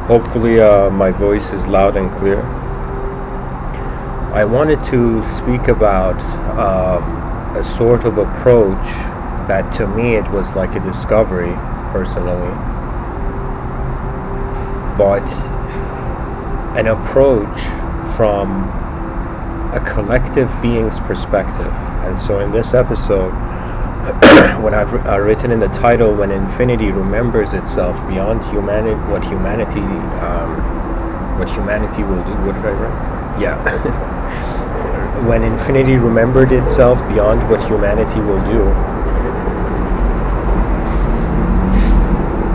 Hopefully my voice is loud and clear. I wanted to speak about a sort of approach that to me it was like a discovery personally, but an approach from a collective being's perspective. And so in this episode, when I've written in the title, when infinity remembers itself beyond humanity, what humanity will do. What did I write? Yeah. When infinity remembered itself beyond what humanity will do,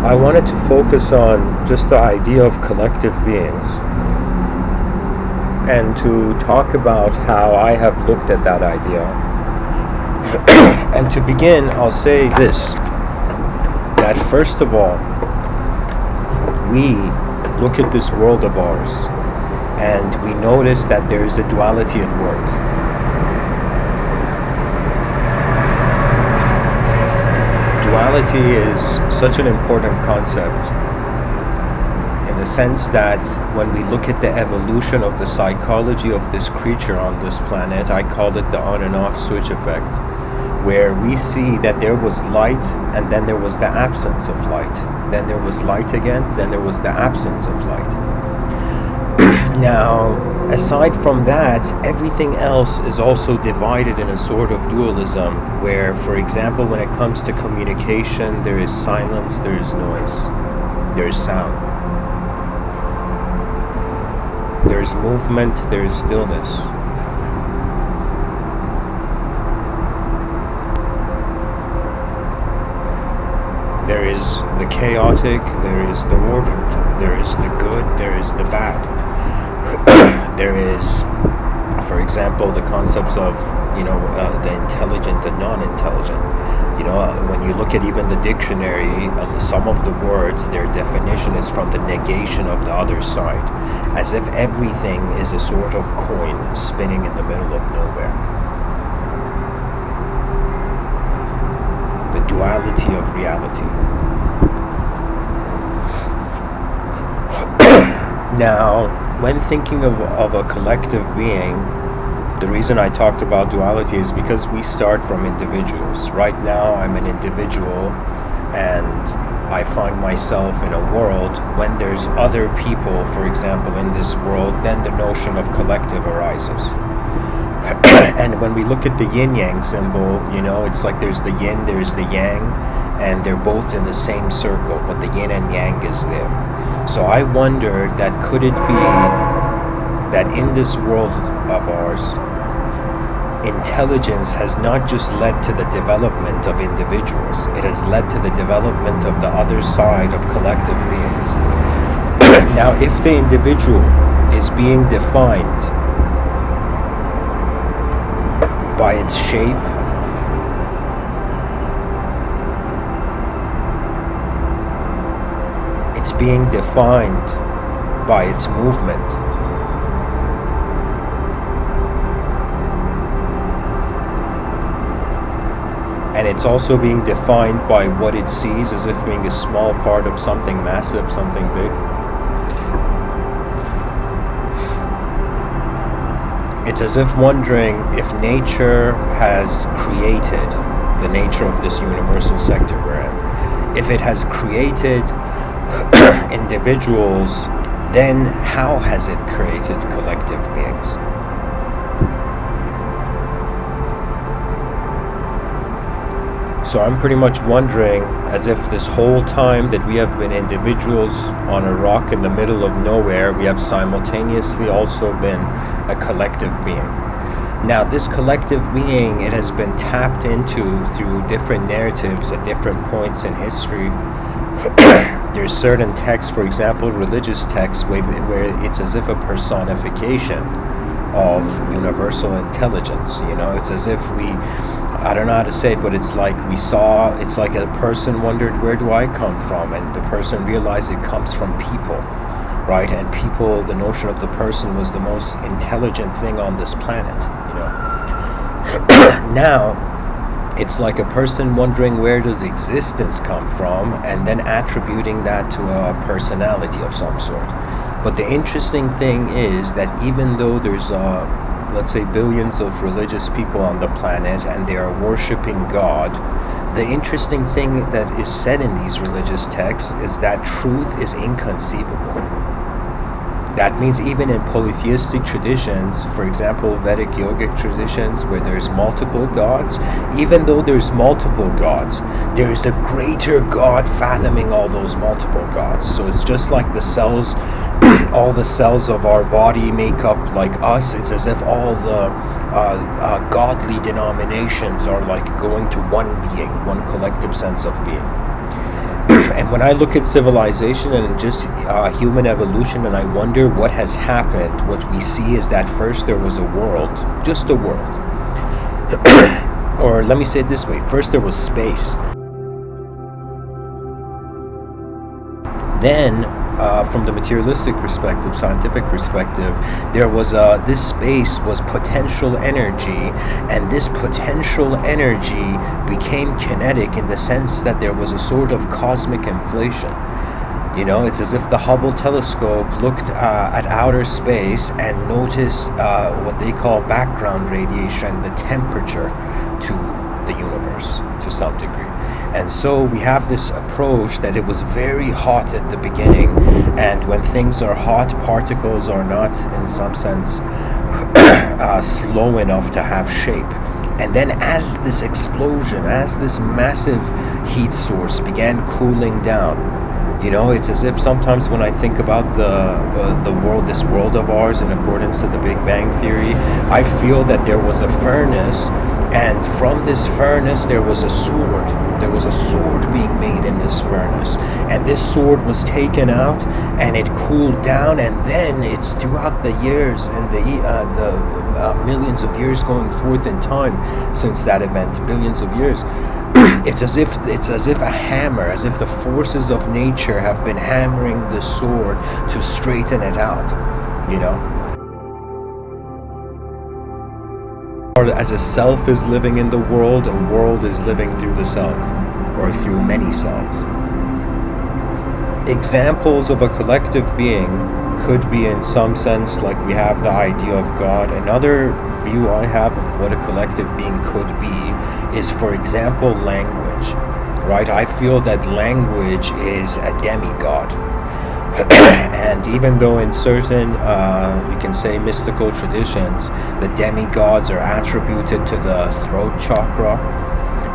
I wanted to focus on just the idea of collective beings and to talk about how I have looked at that idea. And to begin, I'll say this, that first of all, we look at this world of ours and we notice that there is a duality at work. Duality is such an important concept in the sense that when we look at the evolution of the psychology of this creature on this planet, I call it the on and off switch effect, where we see that there was light and then there was the absence of light. Then there was light again, then there was the absence of light. Now, aside from that, everything else is also divided in a sort of dualism where, for example, when it comes to communication, there is silence, there is noise, there is sound. There is movement, there is stillness. There is the chaotic, there is the ordered, there is the good, there is the bad. There is, for example, the concepts of, the intelligent and non-intelligent. When you look at even the dictionary, some of the words, their definition is from the negation of the other side, as if everything is a sort of coin spinning in the middle of nowhere. The duality of reality. Now, when thinking of a collective being, the reason I talked about duality is because we start from individuals. Right now, I'm an individual, and I find myself in a world when there's other people, for example, in this world, then the notion of collective arises. And when we look at the yin-yang symbol, it's like there's the yin, there's the yang, and they're both in the same circle, but the yin and yang is there. So I wondered that could it be that in this world of ours, intelligence has not just led to the development of individuals, it has led to the development of the other side of collective beings. Now, if the individual is being defined by its shape, it's being defined by its movement, and it's also being defined by what it sees as if being a small part of something massive, something big. It's as if wondering if nature has created the nature of this universal sector we're in. If it has created individuals, then how has it created collective beings? So I'm pretty much wondering, as if this whole time that we have been individuals on a rock in the middle of nowhere, we have simultaneously also been a collective being. Now, this collective being, it has been tapped into through different narratives at different points in history. There's certain texts, for example, religious texts, where it's as if a personification of universal intelligence. It's as if I don't know how to say it, but it's like it's like a person wondered, where do I come from? And the person realized it comes from people, right? And people, the notion of the person was the most intelligent thing on this planet, Now, It's like a person wondering where does existence come from, and then attributing that to a personality of some sort. But the interesting thing is that even though there's let's say billions of religious people on the planet and they are worshipping God, the interesting thing that is said in these religious texts is that truth is inconceivable. That means even in polytheistic traditions, for example, Vedic yogic traditions where there's multiple gods, even though there's multiple gods, there is a greater God fathoming all those multiple gods. So it's just like the cells, all the cells of our body make up like us. It's as if all the godly denominations are like going to one being, one collective sense of being. And when I look at civilization and just human evolution, and I wonder what has happened, what we see is that first there was a world, just a world. Or let me say it this way, first there was space. Then, from the materialistic perspective, scientific perspective, there was this space was potential energy, and this potential energy became kinetic in the sense that there was a sort of cosmic inflation. You know, it's as if the Hubble telescope looked at outer space and noticed what they call background radiation, the temperature to the universe to some degree. And so we have this approach that it was very hot at the beginning, and when things are hot, particles are not, in some sense, slow enough to have shape. And then as this explosion, as this massive heat source began cooling down, you know, it's as if sometimes when I think about the world, this world of ours in accordance to the Big Bang Theory, I feel that there was a furnace, and from this furnace there was a sword. There was a sword being made in this furnace, and this sword was taken out and it cooled down, and then it's throughout the years and the millions of years going forth in time since that event, billions of years, it's as if a hammer, as if the forces of nature have been hammering the sword to straighten it out, you know. As a self is living in the world, a world is living through the self, or through many selves. Examples of a collective being could be in some sense like we have the idea of God. Another view I have of what a collective being could be is, for example, language. Right? I feel that language is a demigod. And even though in certain, you can say, mystical traditions, the demigods are attributed to the throat chakra,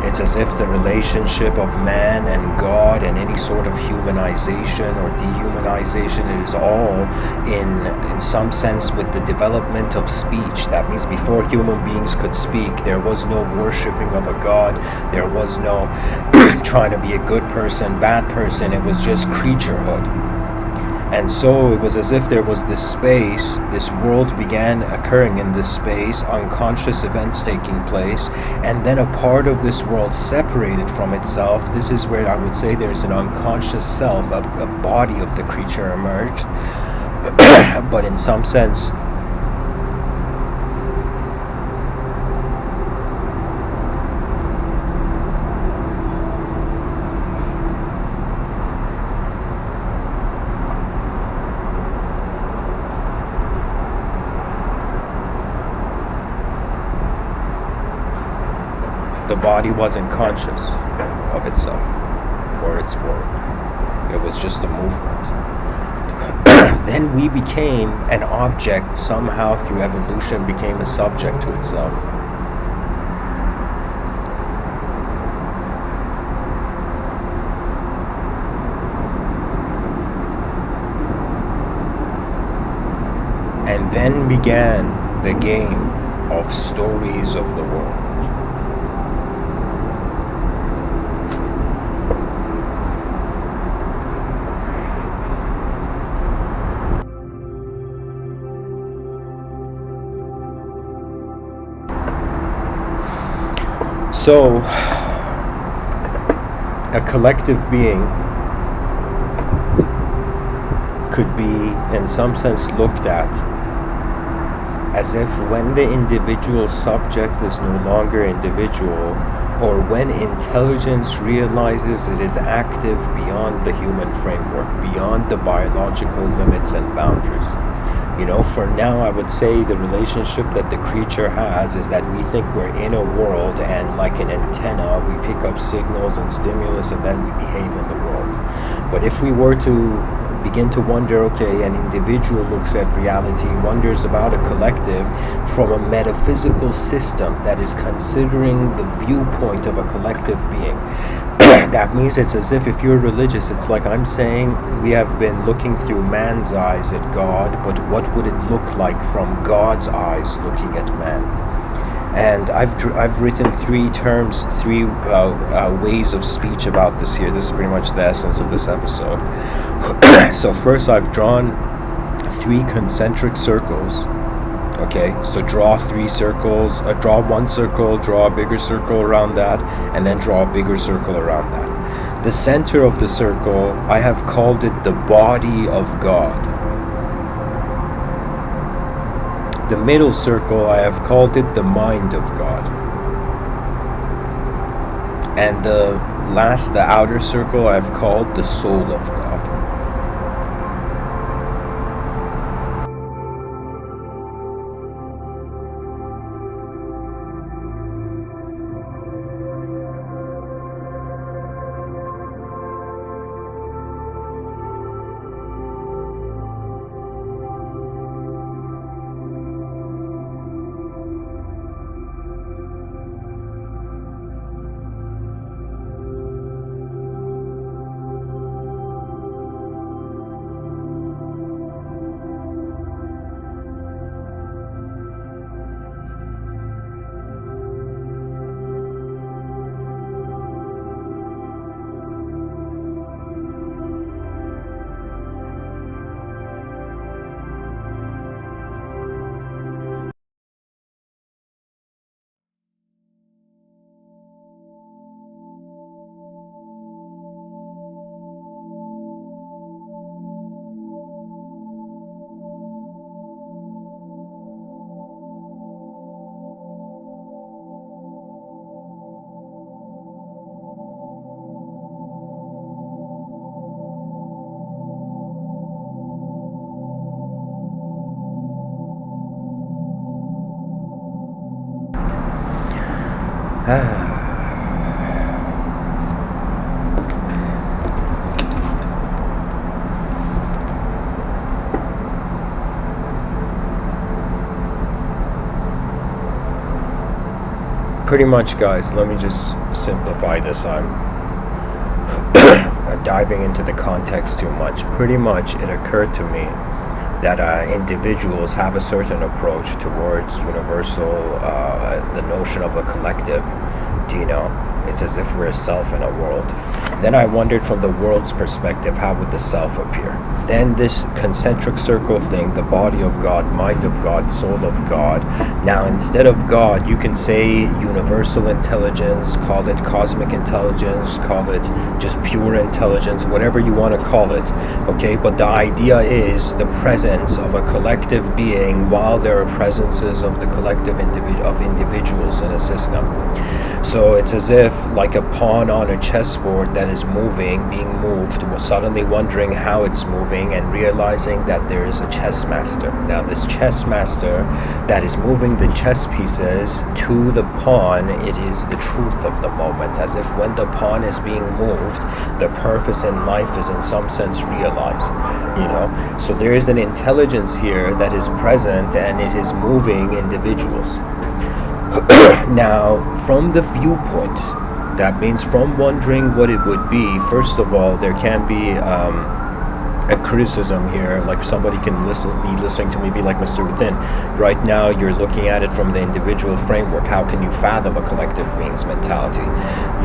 it's as if the relationship of man and God and any sort of humanization or dehumanization, it is all in some sense with the development of speech. That means before human beings could speak, there was no worshipping of a god, there was no trying to be a good person, bad person, it was just creaturehood. And so it was as if there was this space, this world began occurring in this space, unconscious events taking place, and then a part of this world separated from itself. This is where I would say there's an unconscious self, a body of the creature emerged. But in some sense, the body wasn't conscious of itself or its world. It was just a movement. Then we became an object, somehow through evolution became a subject to itself. And then began the game of stories of the world. So, a collective being could be, in some sense, looked at as if when the individual subject is no longer individual, or when intelligence realizes it is active beyond the human framework, beyond the biological limits and boundaries. For now, I would say the relationship that the creature has is that we think we're in a world, and like an antenna, we pick up signals and stimulus, and then we behave in the world. But if we were to begin to wonder, okay, an individual looks at reality, wonders about a collective from a metaphysical system that is considering the viewpoint of a collective being. That means it's as if you're religious, it's like I'm saying we have been looking through man's eyes at God, but what would it look like from God's eyes looking at man? And I've written three ways of speech about this here. This is pretty much the essence of this episode. So first I've drawn 3 concentric circles. Okay, so draw 3 circles, draw 1 circle, draw a bigger circle around that, and then draw a bigger circle around that. The center of the circle, I have called it the body of God. The middle circle, I have called it the mind of God. And the outer circle, I have called the soul of God. Pretty much, guys, let me just simplify this. I'm diving into the context too much. Pretty much it occurred to me that individuals have a certain approach towards universal, the notion of a collective. It's as if we're a self in a world. Then I wondered from the world's perspective, how would the self appear? Then this concentric circle thing, the body of God, mind of God, soul of God. Now instead of God, you can say universal intelligence, call it cosmic intelligence, call it just pure intelligence, whatever you want to call it. Okay, but the idea is the presence of a collective being while there are presences of the collective of individuals in a system. So it's as if like a pawn on a chessboard that is moving, being moved, suddenly wondering how it's moving and realizing that there is a chess master. Now this chess master that is moving the chess pieces to the pawn, it is the truth of the moment, as if when the pawn is being moved, the purpose in life is in some sense realized, So there is an intelligence here that is present and it is moving individuals. Now, from the viewpoint, that means from wondering what it would be, first of all, there can be a criticism here, like somebody can be listening to me be like, Mr.Within, right now you're looking at it from the individual framework. How can you fathom a collective being's mentality?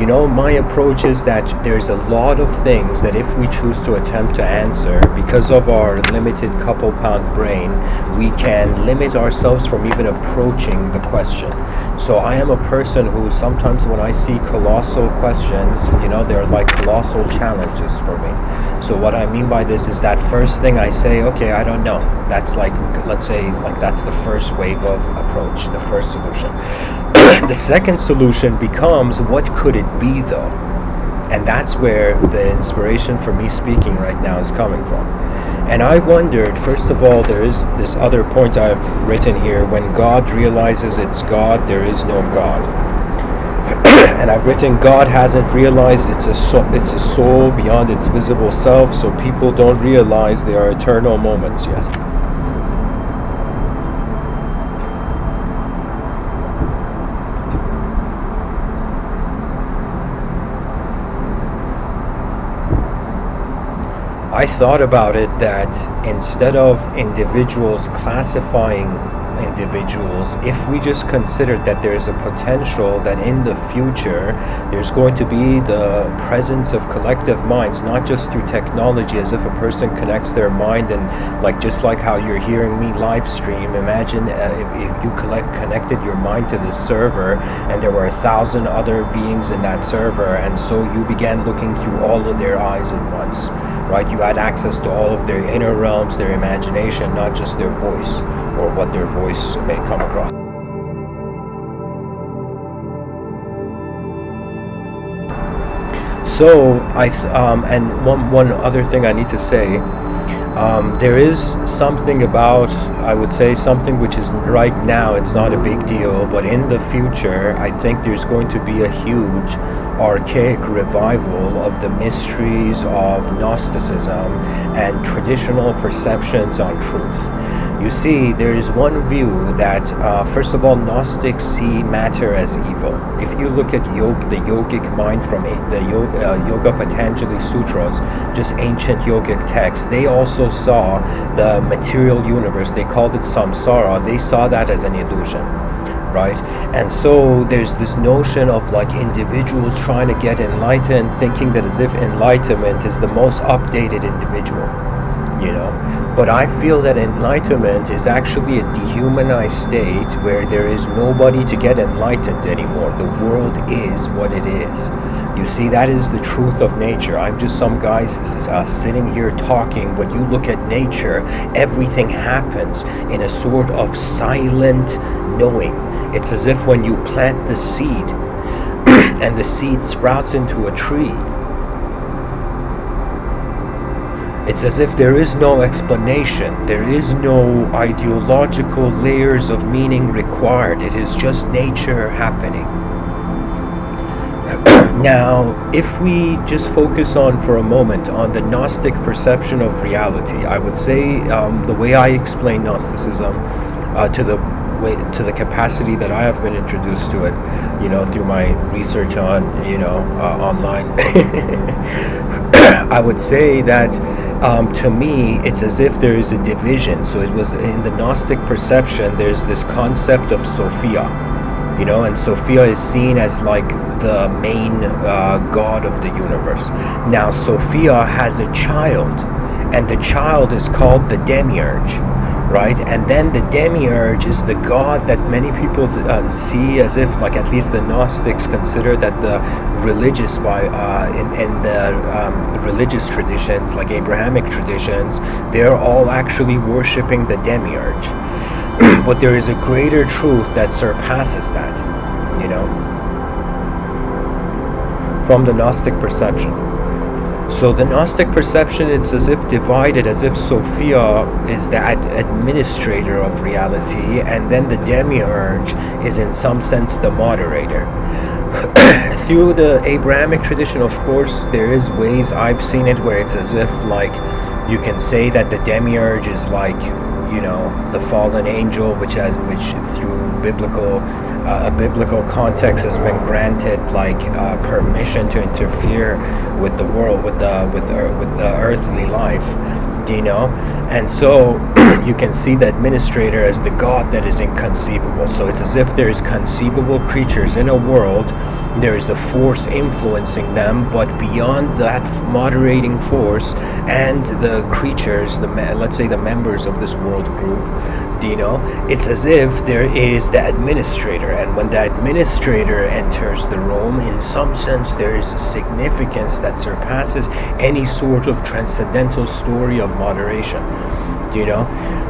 My approach is that there's a lot of things that if we choose to attempt to answer, because of our limited couple-pound brain, we can limit ourselves from even approaching the question. So I am a person who sometimes when I see colossal questions, they're like colossal challenges for me. So what I mean by this is that first thing I say, okay, I don't know. That's like, let's say, like that's the first wave of approach, the first solution. The second solution becomes, what could it be though? And that's where the inspiration for me speaking right now is coming from. And I wondered, first of all, there is this other point I've written here: when God realizes it's God, there is no God. And I've written, God hasn't realized it's a soul beyond its visible self, so people don't realize they are eternal moments yet. I thought about it that instead of individuals classifying individuals, if we just considered that there's a potential that in the future there's going to be the presence of collective minds, not just through technology, as if a person connects their mind and just like how you're hearing me live stream, imagine if you connected your mind to this server and there were 1,000 other beings in that server, and so you began looking through all of their eyes at once, right? You had access to all of their inner realms, their imagination, not just their voice or what their voice may come across. So and one other thing I need to say, there is something about, I would say, something which is right now, it's not a big deal, but in the future I think there's going to be a huge archaic revival of the mysteries of Gnosticism and traditional perceptions on truth. You see, there is one view that, first of all, Gnostics see matter as evil. If you look at the yogic mind from the Yoga Patanjali Sutras, just ancient yogic texts, they also saw the material universe, they called it samsara, they saw that as an illusion, right? And so there's this notion of individuals trying to get enlightened, thinking that as if enlightenment is the most updated individual, But I feel that enlightenment is actually a dehumanized state where there is nobody to get enlightened anymore. The world is what it is. You see, that is the truth of nature. I'm just some guys sitting here talking, but you look at nature, everything happens in a sort of silent knowing. It's as if when you plant the seed and the seed sprouts into a tree, it's as if there is no explanation, there is no ideological layers of meaning required. It is just nature happening. Now, if we just focus for a moment on the Gnostic perception of reality, I would say the way I explain Gnosticism to the capacity that I have been introduced to it, through my research on, online, I would say that to me, it's as if there is a division. So it was in the Gnostic perception, there's this concept of Sophia, and Sophia is seen as the main god of the universe. Now, Sophia has a child, and the child is called the demiurge, right? And then the demiurge is the god that many people see as if, at least the Gnostics consider that the religious in the religious traditions, like Abrahamic traditions, they're all actually worshipping the demiurge. But there is a greater truth that surpasses that, from the Gnostic perception. So the Gnostic perception, it's as if divided, as if Sophia is the administrator of reality, and then the demiurge is in some sense the moderator. Through the Abrahamic tradition, of course, there is ways I've seen it where it's as if you can say that the demiurge is the fallen angel, which through a biblical context has been granted permission to interfere with the world, with the earthly life, and so you can see the administrator as the god that is inconceivable. So it's as if there's conceivable creatures in a world, there is a force influencing them, but beyond that moderating force and the creatures, let's say the members of this world group, it's as if there is the administrator, and when the administrator enters the room, in some sense there is a significance that surpasses any sort of transcendental story of moderation,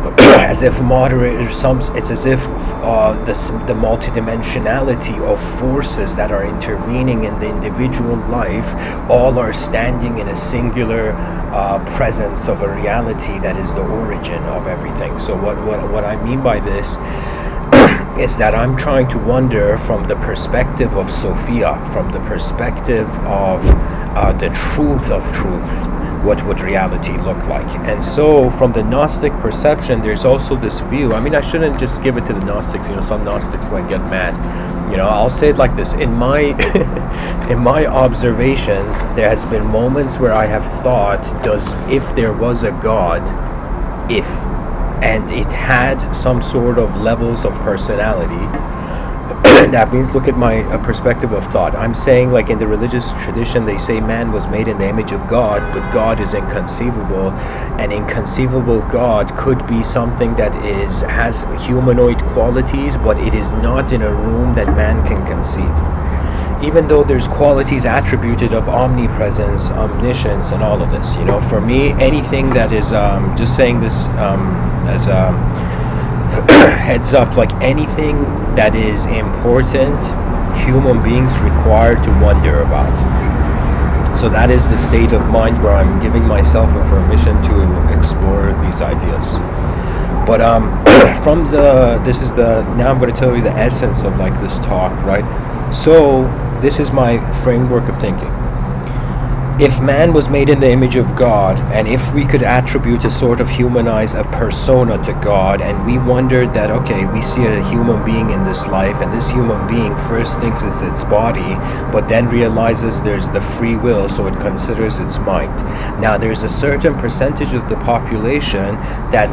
as if it's as if the multidimensionality of forces that are intervening in the individual life all are standing in a singular presence of a reality that is the origin of everything. So what I mean by this is that I'm trying to wonder from the perspective of Sophia, from the perspective of the truth of truth, what would reality look like. And so from the Gnostic perception, there's also this view. I mean, I shouldn't just give it to the Gnostics, some Gnostics might get mad. I'll say it like this. In my in my observations, there has been moments where I have thought, if there was a God, and it had some sort of levels of personality, that means look at my perspective of thought. I'm saying, like, in the religious tradition, they say man was made in the image of God, but God is inconceivable. An inconceivable God could be something that has humanoid qualities, but it is not in a room that man can conceive. Even though there's qualities attributed of omnipresence, omniscience, and all of this. For me, anything that is, just saying this as a heads up, like anything that is important, human beings require to wonder about. So that is the state of mind where I'm giving myself a permission to explore these ideas. But now I'm going to tell you the essence of like this talk, right? So this is my framework of thinking. If man was made in the image of God, and if we could attribute a sort of humanize a persona to God, and we wondered that, okay, we see a human being in this life, and this human being first thinks it's its body, but then realizes there's the free will, so it considers its mind. Now, there's a certain percentage of the population that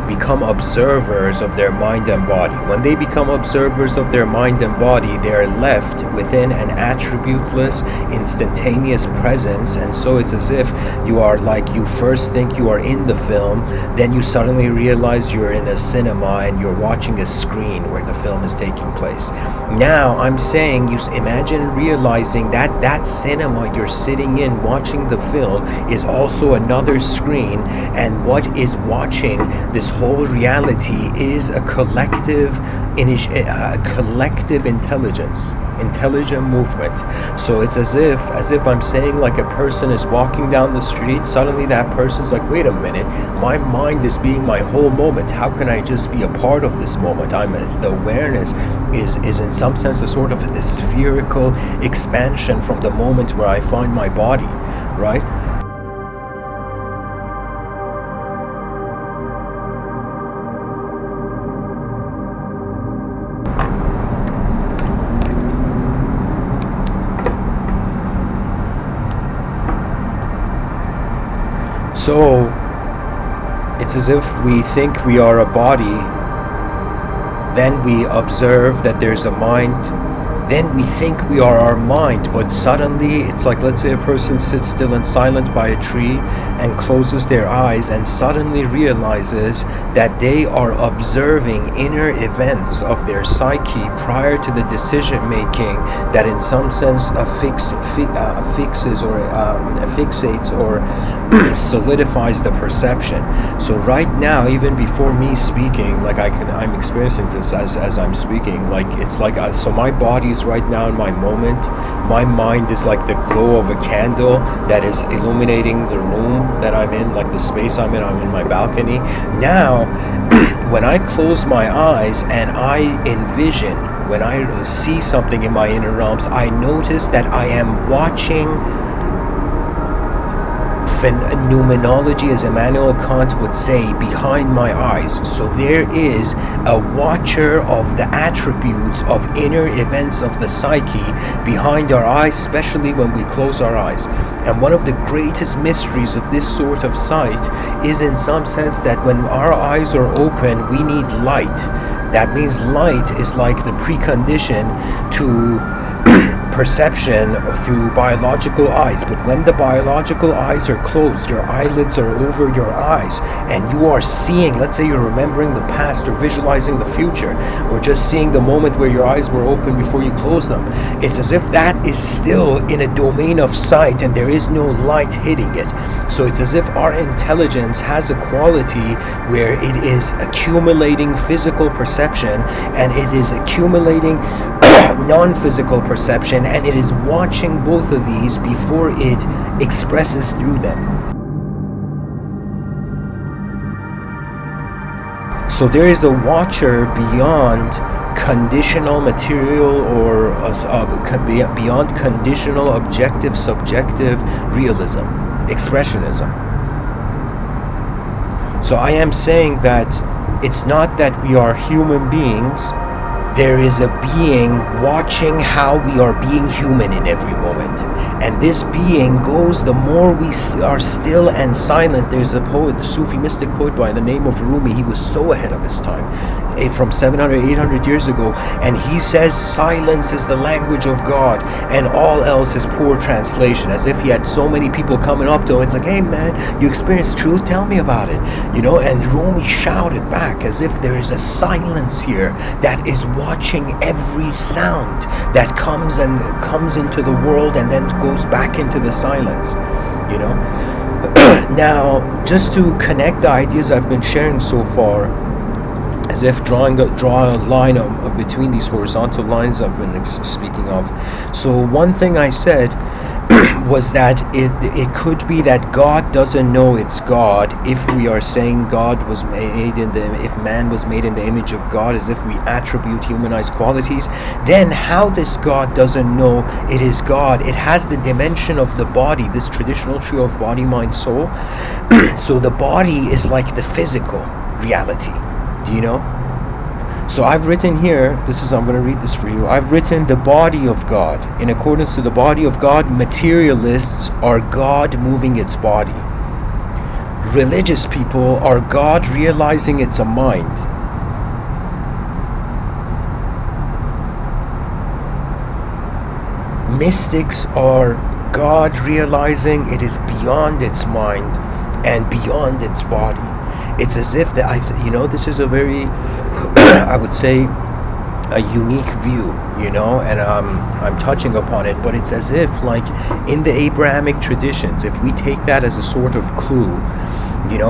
become observers of their mind and body. When they become observers of their mind and body, they are left within an attributeless, instantaneous presence. And so it's as if you first think you are in the film, then you suddenly realize you're in a cinema and you're watching a screen where the film is taking place. Now I'm saying, you imagine realizing that cinema you're sitting in watching the film is also another screen, and what is watching this whole reality is a collective intelligence, intelligent movement. So it's as if I'm saying, like, a person is walking down the street, suddenly that person's like, wait a minute, my mind is being my whole moment, how can I just be a part of this moment? The awareness is in some sense a sort of a spherical expansion from the moment where I find my body, right? So it's as if we think we are a body, then we observe that there's a mind, then we think we are our mind, but suddenly it's like, let's say a person sits still and silent by a tree and closes their eyes and suddenly realizes that they are observing inner events of their psyche prior to the decision making that in some sense fixates or solidifies the perception. So right now, even before me speaking, like I'm experiencing this as I'm speaking, like it's like so my body is right now in my moment, my mind is like the glow of a candle that is illuminating the room that I'm in, like the space I'm in my balcony. Now when I close my eyes and I envision, when I see something in my inner realms, I notice that I am watching phenomenology, as Immanuel Kant would say, behind my eyes. So there is a watcher of the attributes of inner events of the psyche behind our eyes, especially when we close our eyes. And one of the greatest mysteries of this sort of sight is in some sense that when our eyes are open, we need light. That means light is like the precondition to perception through biological eyes. But when the biological eyes are closed, your eyelids are over your eyes, and you are seeing, let's say you're remembering the past or visualizing the future, or just seeing the moment where your eyes were open before you close them. It's as if that is still in a domain of sight and there is no light hitting it. So it's as if our intelligence has a quality where it is accumulating physical perception and it is accumulating non-physical perception, and it is watching both of these before it expresses through them. So there is a watcher beyond conditional material or beyond conditional objective subjective realism, expressionism. So I am saying that it's not that we are human beings. There is a being watching how we are being human in every moment. And this being goes, the more we are still and silent. There's a poet, the Sufi mystic poet by the name of Rumi. He was so ahead of his time, from 700, 800 years ago. And he says silence is the language of God and all else is poor translation. As if he had so many people coming up to him. It's like, hey man, you experience truth? Tell me about it. And Rumi shouted back as if there is a silence here that is watching every sound that comes into the world and then goes back into the silence. Now, just to connect the ideas I've been sharing so far, as if draw a line between these horizontal lines I've been speaking of. So one thing I said was that it could be that God doesn't know it's God if we are saying God was made if man was made in the image of God, as if we attribute humanized qualities. Then how this God doesn't know it is God? It has the dimension of the body, this traditional trio of body, mind, soul. So the body is like the physical reality. Do you know? So I've written here, I'm going to read this for you. I've written the body of God. In accordance to the body of God, materialists are God moving its body. Religious people are God realizing it's a mind. Mystics are God realizing it is beyond its mind and beyond its body. It's as if this is a very, I would say, a unique view, and I'm touching upon it, but it's as if, like, in the Abrahamic traditions, if we take that as a sort of clue,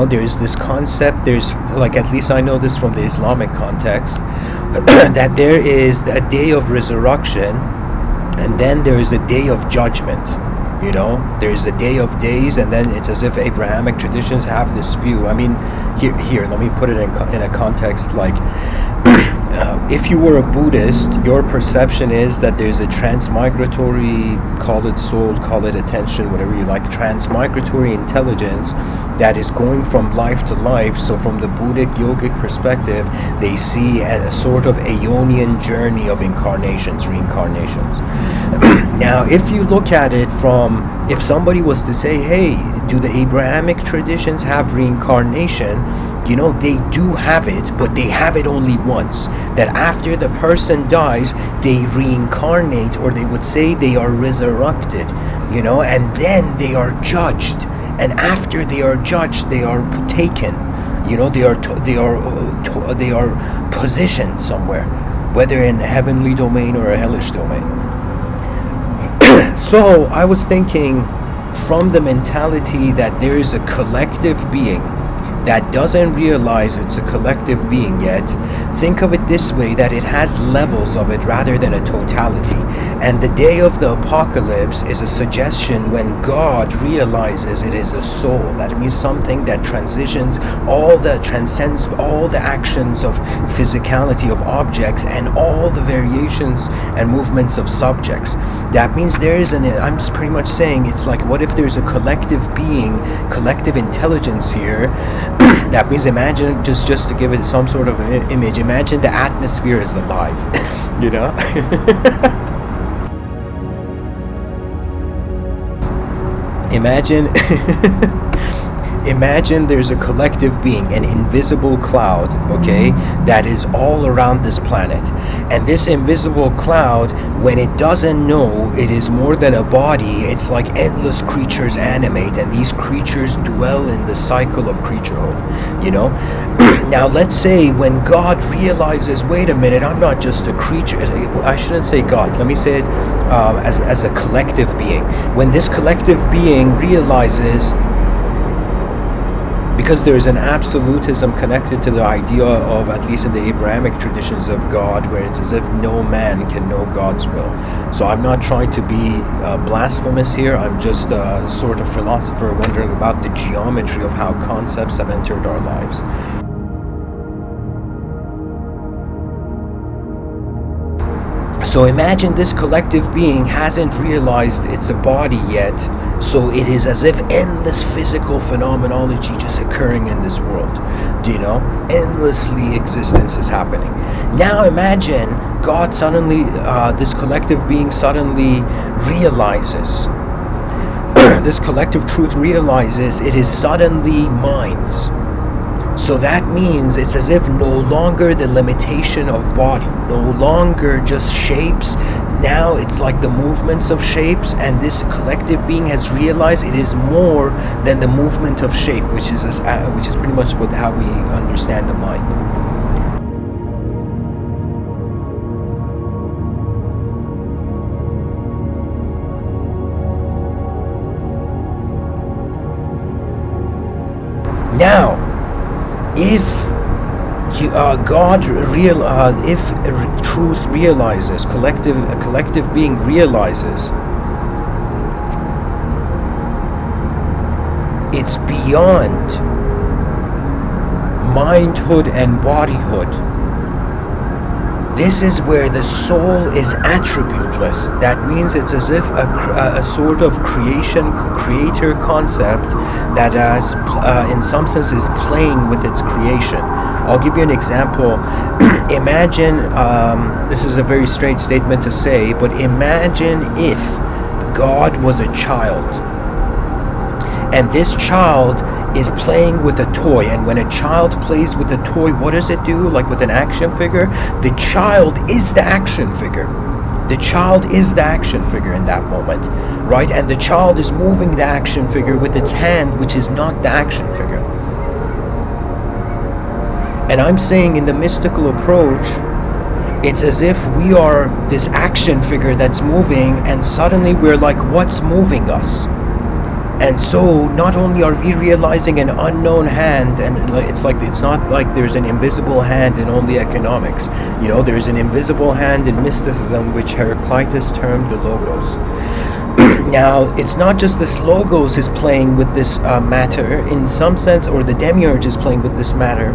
there's this concept, there's, like, at least I know this from the Islamic context, that there is a day of resurrection, and then there is a day of judgment. There is a day of days, and then it's as if Abrahamic traditions have this view. I mean, here, let me put it in a context, like, if you were a Buddhist, your perception is that there's a transmigratory, call it soul, call it attention, whatever you like, transmigratory intelligence that is going from life to life. So from the Buddhic yogic perspective, they see a sort of Aeonian journey of reincarnations. Now, if you look at it from, if somebody was to say, hey, do the Abrahamic traditions have reincarnation? They do have it, but they have it only once. That after the person dies, they reincarnate, or they would say they are resurrected, and then they are judged. And after they are judged, they are taken. They are positioned somewhere, whether in a heavenly domain or a hellish domain. So I was thinking, from the mentality that there is a collective being that doesn't realize it's a collective being yet, think of it this way, that it has levels of it rather than a totality. And the day of the apocalypse is a suggestion when God realizes it is a soul. That means something that transcends all the actions of physicality of objects and all the variations and movements of subjects. That means I'm just pretty much saying, it's like, what if there's a collective being, collective intelligence here? That means, imagine, just to give it some sort of image, imagine the atmosphere is alive. Imagine there's a collective being, an invisible cloud, okay, that is all around this planet. And this invisible cloud, when it doesn't know it is more than a body, it's like endless creatures animate, and these creatures dwell in the cycle of creaturehood, you know? Now, let's say when God realizes, wait a minute, I'm not just a creature. I shouldn't say God. Let me say it as a collective being. When this collective being realizes, because there is an absolutism connected to the idea of, at least in the Abrahamic traditions, of God, where it's as if no man can know God's will. So I'm not trying to be blasphemous here. I'm just a sort of philosopher wondering about the geometry of how concepts have entered our lives. So imagine this collective being hasn't realized it's a body yet, so it is as if endless physical phenomenology just occurring in this world. Do you know? Endlessly existence is happening. Now imagine God suddenly, this collective being suddenly realizes, this collective truth realizes it is suddenly minds. So that means it's as if no longer the limitation of body, no longer just shapes. Now it's like the movements of shapes, and this collective being has realized it is more than the movement of shape, which is pretty much how we understand the mind. Now, if truth realizes, a collective being realizes, it's beyond mindhood and bodyhood. This is where the soul is attributeless. That means it's as if a sort of creator concept that in some sense is playing with its creation. I'll give you an example. Imagine, this is a very strange statement to say, but imagine if God was a child, and this child is playing with a toy, and when a child plays with a toy, what does it do? Like with an action figure, the child is the action figure. The child is the action figure in that moment, right? And the child is moving the action figure with its hand, which is not the action figure. And I'm saying in the mystical approach, it's as if we are this action figure that's moving, and suddenly we're like, what's moving us? And so not only are we realizing an unknown hand, and it's not like there's an invisible hand in only economics. You know, there's an invisible hand in mysticism, which Heraclitus termed the logos. Now, it's not just this logos is playing with this matter in some sense, or the demiurge is playing with this matter.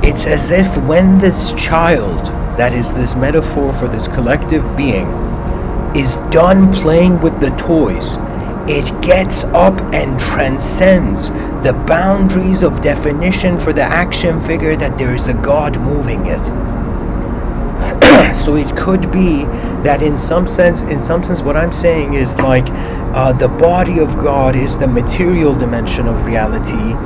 It's as if when this child, that is this metaphor for this collective being, is done playing with the toys, it gets up and transcends the boundaries of definition for the action figure that there is a God moving it. So it could be that in some sense what I'm saying is like the body of God is the material dimension of reality.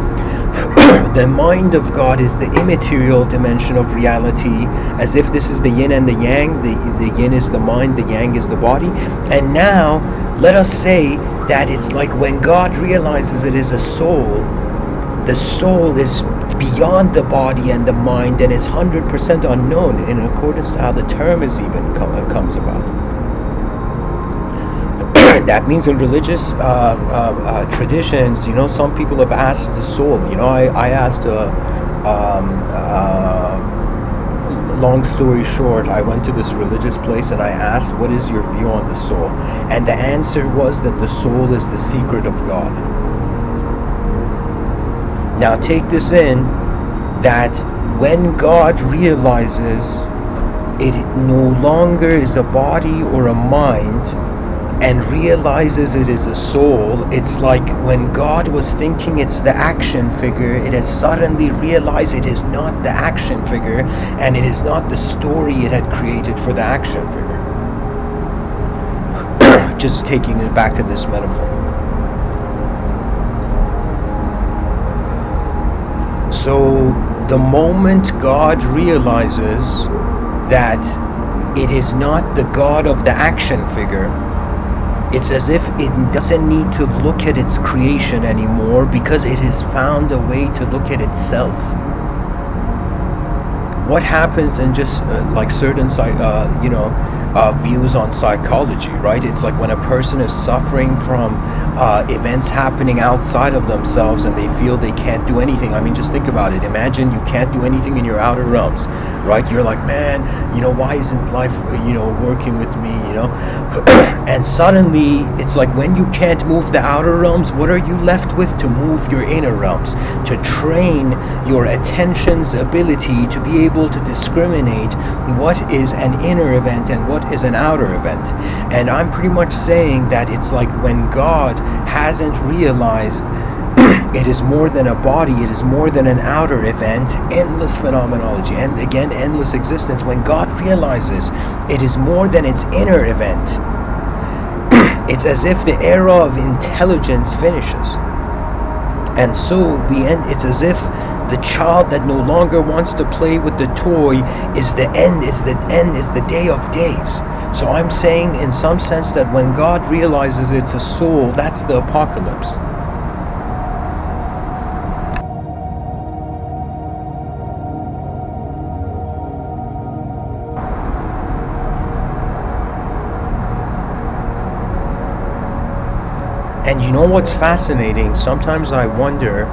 The mind of God is the immaterial dimension of reality, as if this is the yin and the yang. The yin is the mind, the yang is the body. And now, let us say that it's like when God realizes it is a soul, the soul is beyond the body and the mind, and is 100% unknown in accordance to how the term is even comes about. That means in religious traditions, you know, some people have asked the soul. You know, I asked long story short, I went to this religious place and I asked, what is your view on the soul? And the answer was that the soul is the secret of God. Now take this in, that when God realizes it no longer is a body or a mind, and realizes it is a soul, it's like when God was thinking it's the action figure, it has suddenly realized it is not the action figure, and it is not the story it had created for the action figure. just taking it back to this metaphor. So the moment God realizes that it is not the God of the action figure, it's as if it doesn't need to look at its creation anymore, because it has found a way to look at itself. What happens in just like certain views on psychology, right? It's like when a person is suffering from events happening outside of themselves and they feel they can't do anything. I mean, just think about it. Imagine you can't do anything in your outer realms, right? You're like, man, why isn't life, working with me, And suddenly, it's like when you can't move the outer realms, what are you left with to move your inner realms? To train your attention's ability to be able to discriminate what is an inner event and what is an outer event. And I'm pretty much saying that it's like when God hasn't realized it is more than a body, it is more than an outer event, endless phenomenology, and again, endless existence. When God realizes it is more than its inner event, it's as if the era of intelligence finishes. And so it's as if the child that no longer wants to play with the toy is the end, is the day of days. So I'm saying in some sense that when God realizes it's a soul, that's the apocalypse. And you know what's fascinating? Sometimes I wonder,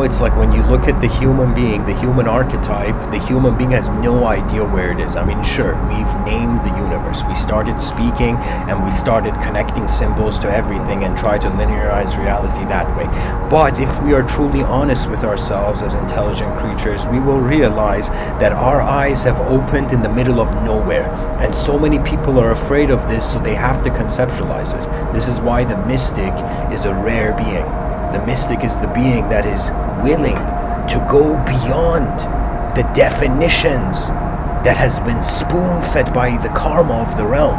it's like when you look at the human being, the human archetype, the human being has no idea where it is. I mean, sure, we've named the universe. We started speaking and we started connecting symbols to everything and try to linearize reality that way. But if we are truly honest with ourselves as intelligent creatures, we will realize that our eyes have opened in the middle of nowhere. And so many people are afraid of this, so they have to conceptualize it. This is why the mystic is a rare being. The mystic is the being that is willing to go beyond the definitions that has been spoon-fed by the karma of the realm.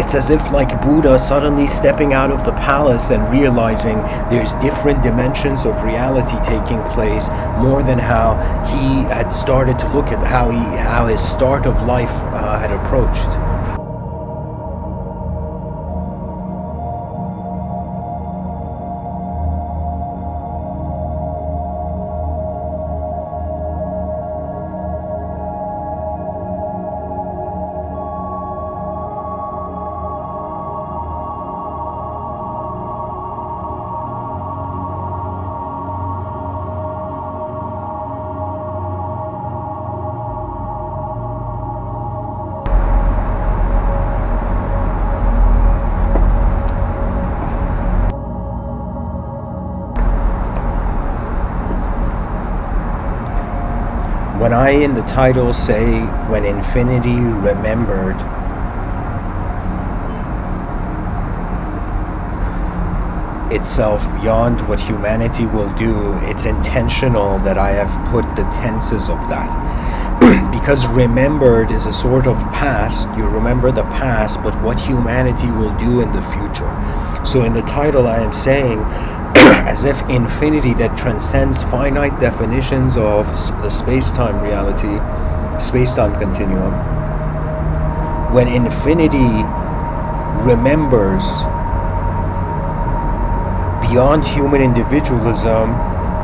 It's as if like Buddha suddenly stepping out of the palace and realizing there's different dimensions of reality taking place, more than how he had started to look at how his start of life had approached. When I in the title say, when infinity remembered, itself beyond what humanity will do, it's intentional that I have put the tenses of that. Because remembered is a sort of past, you remember the past, but what humanity will do in the future. So in the title I am saying, as if infinity that transcends finite definitions of the space-time reality, space-time continuum, when infinity remembers beyond human individualism,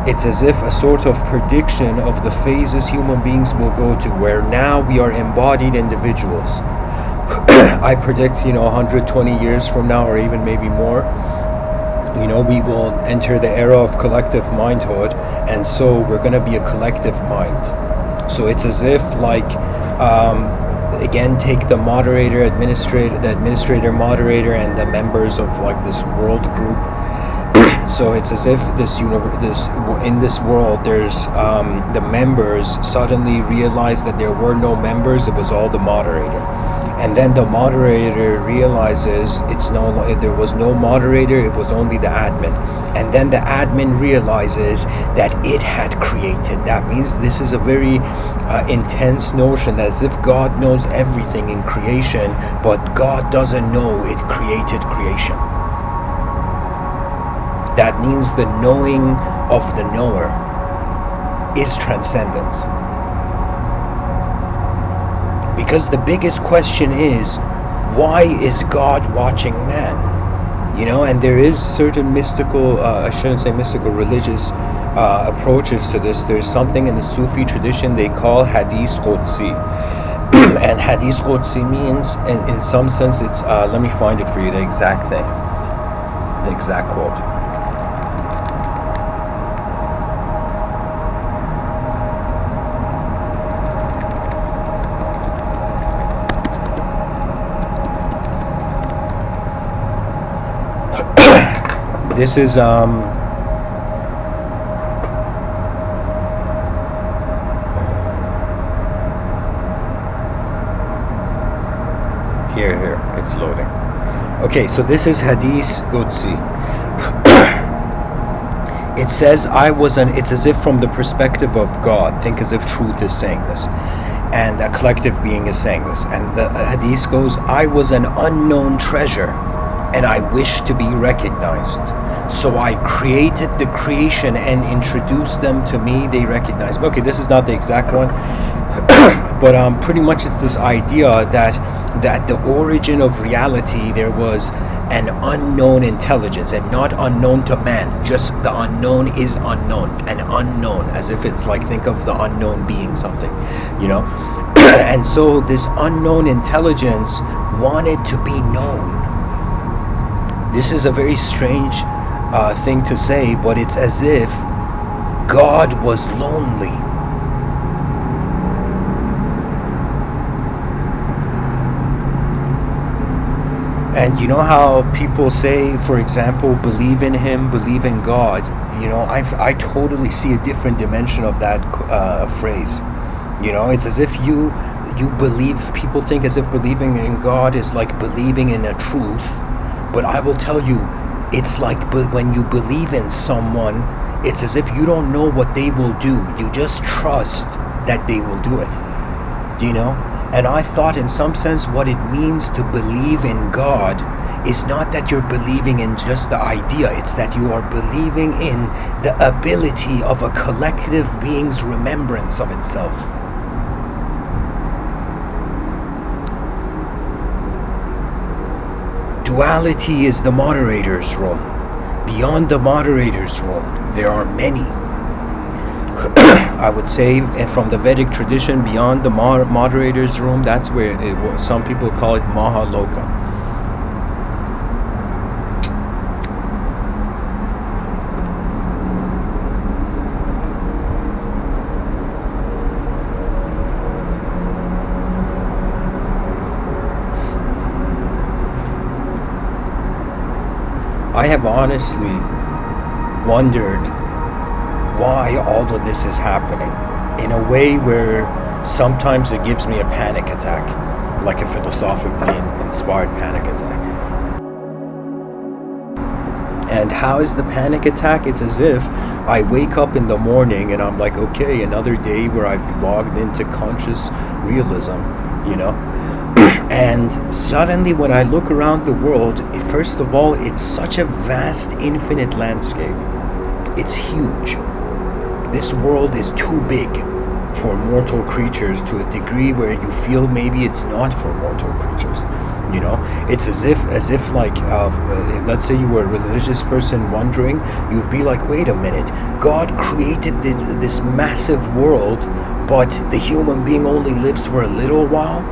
it's as if a sort of prediction of the phases human beings will go to, where now we are embodied individuals. I predict, 120 years from now, or even maybe more, we will enter the era of collective mindhood, and so we're going to be a collective mind. So it's as if, again, take the moderator, administrator, moderator, and the members of this world group. So it's as if in this world, there's the members suddenly realized that there were no members; it was all the moderator. And then the moderator realizes there was no moderator, it was only the admin. And then the admin realizes that it had created. That means this is a very intense notion, as if God knows everything in creation, but God doesn't know it created creation. That means the knowing of the knower is transcendence. Because the biggest question is, why is God watching man? And there is certain mystical, I shouldn't say mystical, religious approaches to this. There's something in the Sufi tradition they call Hadith Qudsi. And Hadith Qudsi means, in some sense, it's, let me find it for you, the exact thing, the exact quote. This is here it's loading. Okay, so this is Hadith Qudsi. It says, it's as if from the perspective of God. Think as if truth is saying this, and a collective being is saying this. And the Hadith goes, I was an unknown treasure, and I wished to be recognized. So I created the creation and introduced them to me, they recognized. Okay, this is not the exact one, but pretty much it's this idea that the origin of reality, there was an unknown intelligence, and not unknown to man, just the unknown is unknown, an unknown, as if it's like, think of the unknown being something, and so this unknown intelligence wanted to be known. This is a very strange thing to say, but it's as if God was lonely. And you know how people say, for example, believe in Him, believe in God. I totally see a different dimension of that phrase. It's as if you believe, people think as if believing in God is like believing in a truth. But I will tell you, it's like when you believe in someone, it's as if you don't know what they will do. You just trust that they will do it. And I thought, in some sense, what it means to believe in God is not that you're believing in just the idea. It's that you are believing in the ability of a collective being's remembrance of itself. Duality is the moderator's room. Beyond the moderator's room, there are many. I would say, and from the Vedic tradition, beyond the moderator's room, that's where some people call it Mahaloka. I have honestly wondered why all of this is happening, in a way where sometimes it gives me a panic attack, like a philosophically inspired panic attack. And how is the panic attack? It's as if I wake up in the morning and I'm like, okay, another day where I've logged into conscious realism, and suddenly when I look around the world, first of all, it's such a vast, infinite landscape. It's huge. This world is too big for mortal creatures, to a degree where you feel maybe it's not for mortal creatures. It's as if like, let's say you were a religious person wondering, you'd be like, wait a minute, God created this massive world, but the human being only lives for a little while,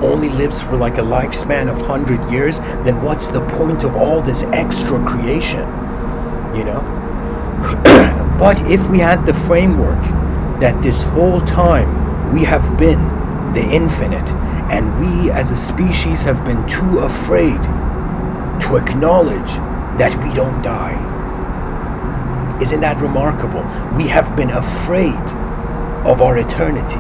only lives for like a lifespan of 100 years, then what's the point of all this extra creation? But if we had the framework that this whole time we have been the infinite, and we as a species have been too afraid to acknowledge that we don't die. Isn't that remarkable? We have been afraid of our eternity.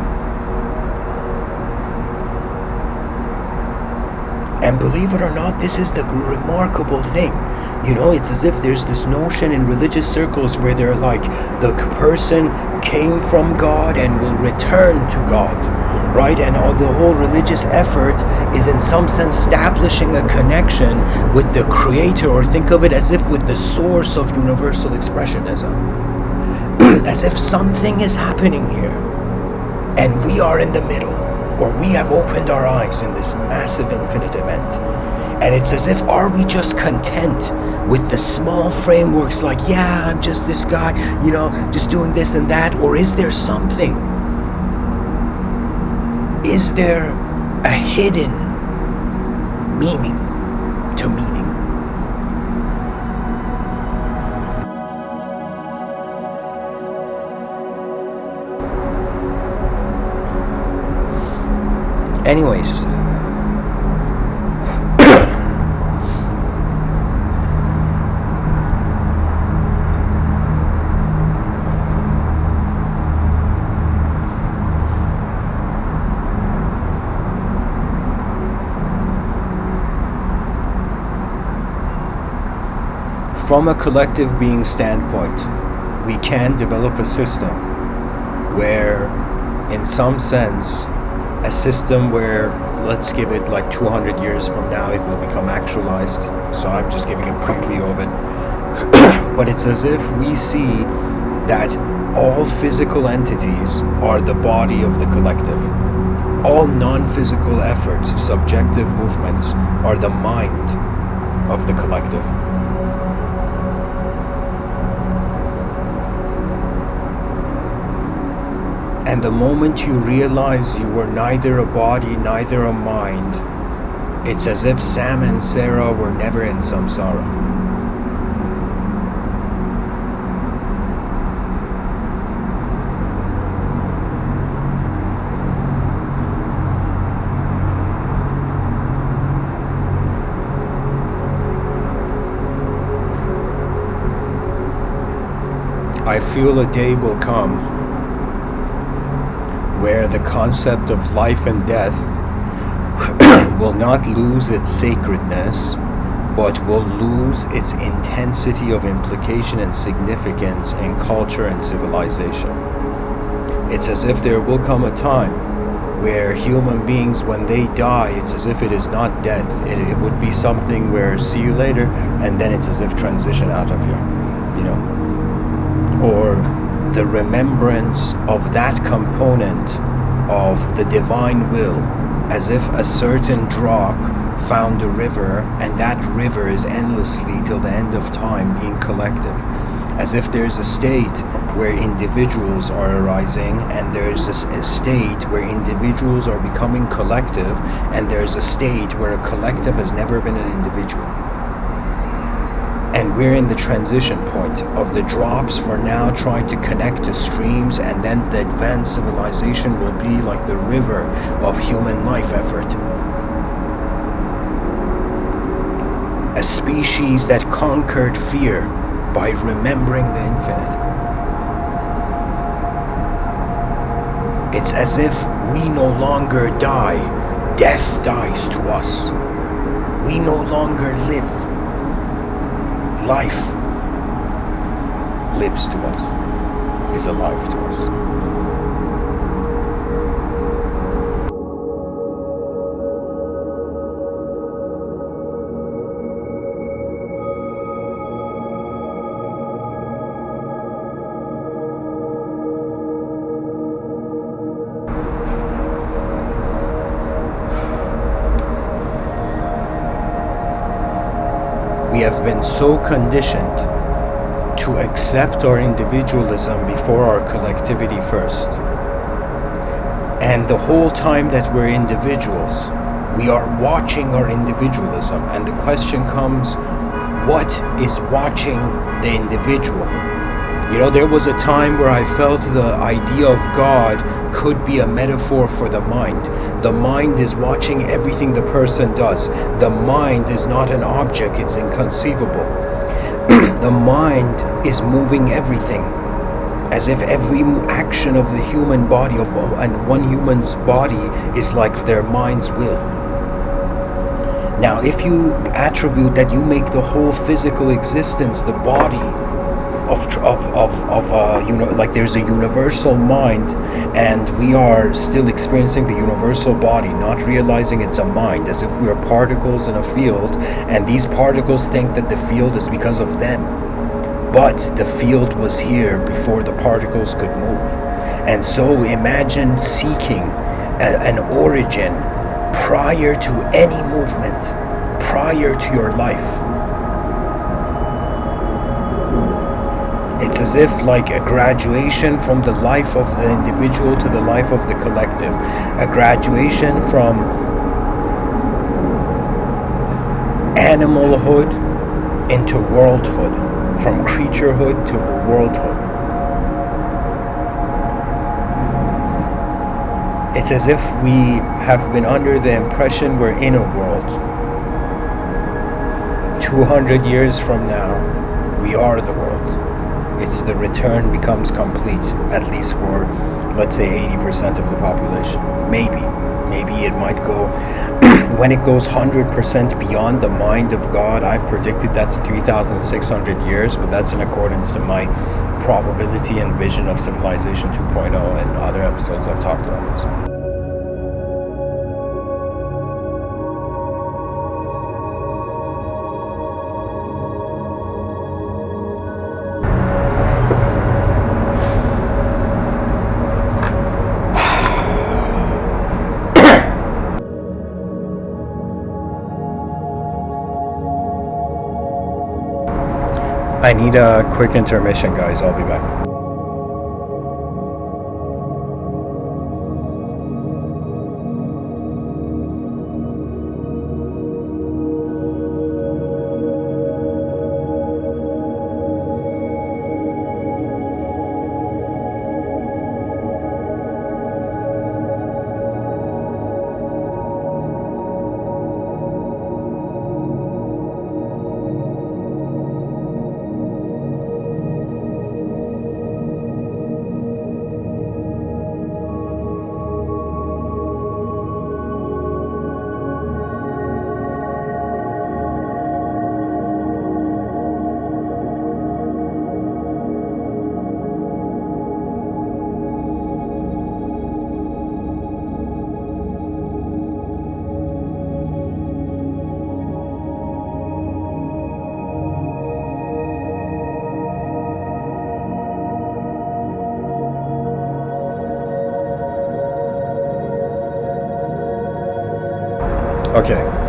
And believe it or not, this is the remarkable thing. It's as if there's this notion in religious circles where they're like, the person came from God and will return to God, right? And the whole religious effort is in some sense establishing a connection with the creator, or think of it as if with the source of universal expressionism. As if something is happening here, and we are in the middle, or we have opened our eyes in this massive infinite event. And it's as if, are we just content with the small frameworks like, yeah, I'm just this guy, just doing this and that? Or is there something? Is there a hidden meaning to meaning? Anyways, from a collective being standpoint, we can develop a system where, in some sense, a system where, let's give it like 200 years from now, it will become actualized. So I'm just giving a preview of it. But it's as if we see that all physical entities are the body of the collective. All non-physical efforts, subjective movements, are the mind of the collective. And the moment you realize you were neither a body, neither a mind, it's as if Sam and Sarah were never in samsara. I feel a day will come where the concept of life and death will not lose its sacredness, but will lose its intensity of implication and significance in culture and civilization. It's as if there will come a time where human beings, when they die, it's as if it is not death. It would be something where see you later, and then it's as if transition out of here, or the remembrance of that component of the divine will, as if a certain drop found a river, and that river is endlessly till the end of time being collective. As if there's a state where individuals are arising, and there's a state where individuals are becoming collective, and there's a state where a collective has never been an individual. And we're in the transition point of the drops for now trying to connect to streams, and then the advanced civilization will be like the river of human life effort. A species that conquered fear by remembering the infinite. It's as if we no longer die, death dies to us. We no longer live. Life lives to us, is alive to us. We have been so conditioned to accept our individualism before our collectivity first. And the whole time that we're individuals, we are watching our individualism. And the question comes, what is watching the individual? There was a time where I felt the idea of God could be a metaphor for the mind. The mind is watching everything the person does. The mind is not an object, it's inconceivable. The mind is moving everything, as if every action of the human body, and one human's body is like their mind's will. Now, if you attribute that you make the whole physical existence, the body, like there's a universal mind, and we are still experiencing the universal body, not realizing it's a mind, as if we are particles in a field, and these particles think that the field is because of them. But the field was here before the particles could move. And so imagine seeking an origin prior to any movement, prior to your life. It's as if like a graduation from the life of the individual to the life of the collective. A graduation from animalhood into worldhood. From creaturehood to worldhood. It's as if we have been under the impression we're in a world. 200 years from now, we are the world. It's the return becomes complete, at least for, let's say, 80% of the population. Maybe it might go, when it goes 100% beyond the mind of God, I've predicted that's 3,600 years, but that's in accordance to my probability and vision of Civilization 2.0 and other episodes I've talked about this. I need a quick intermission, guys. I'll be back. Okay.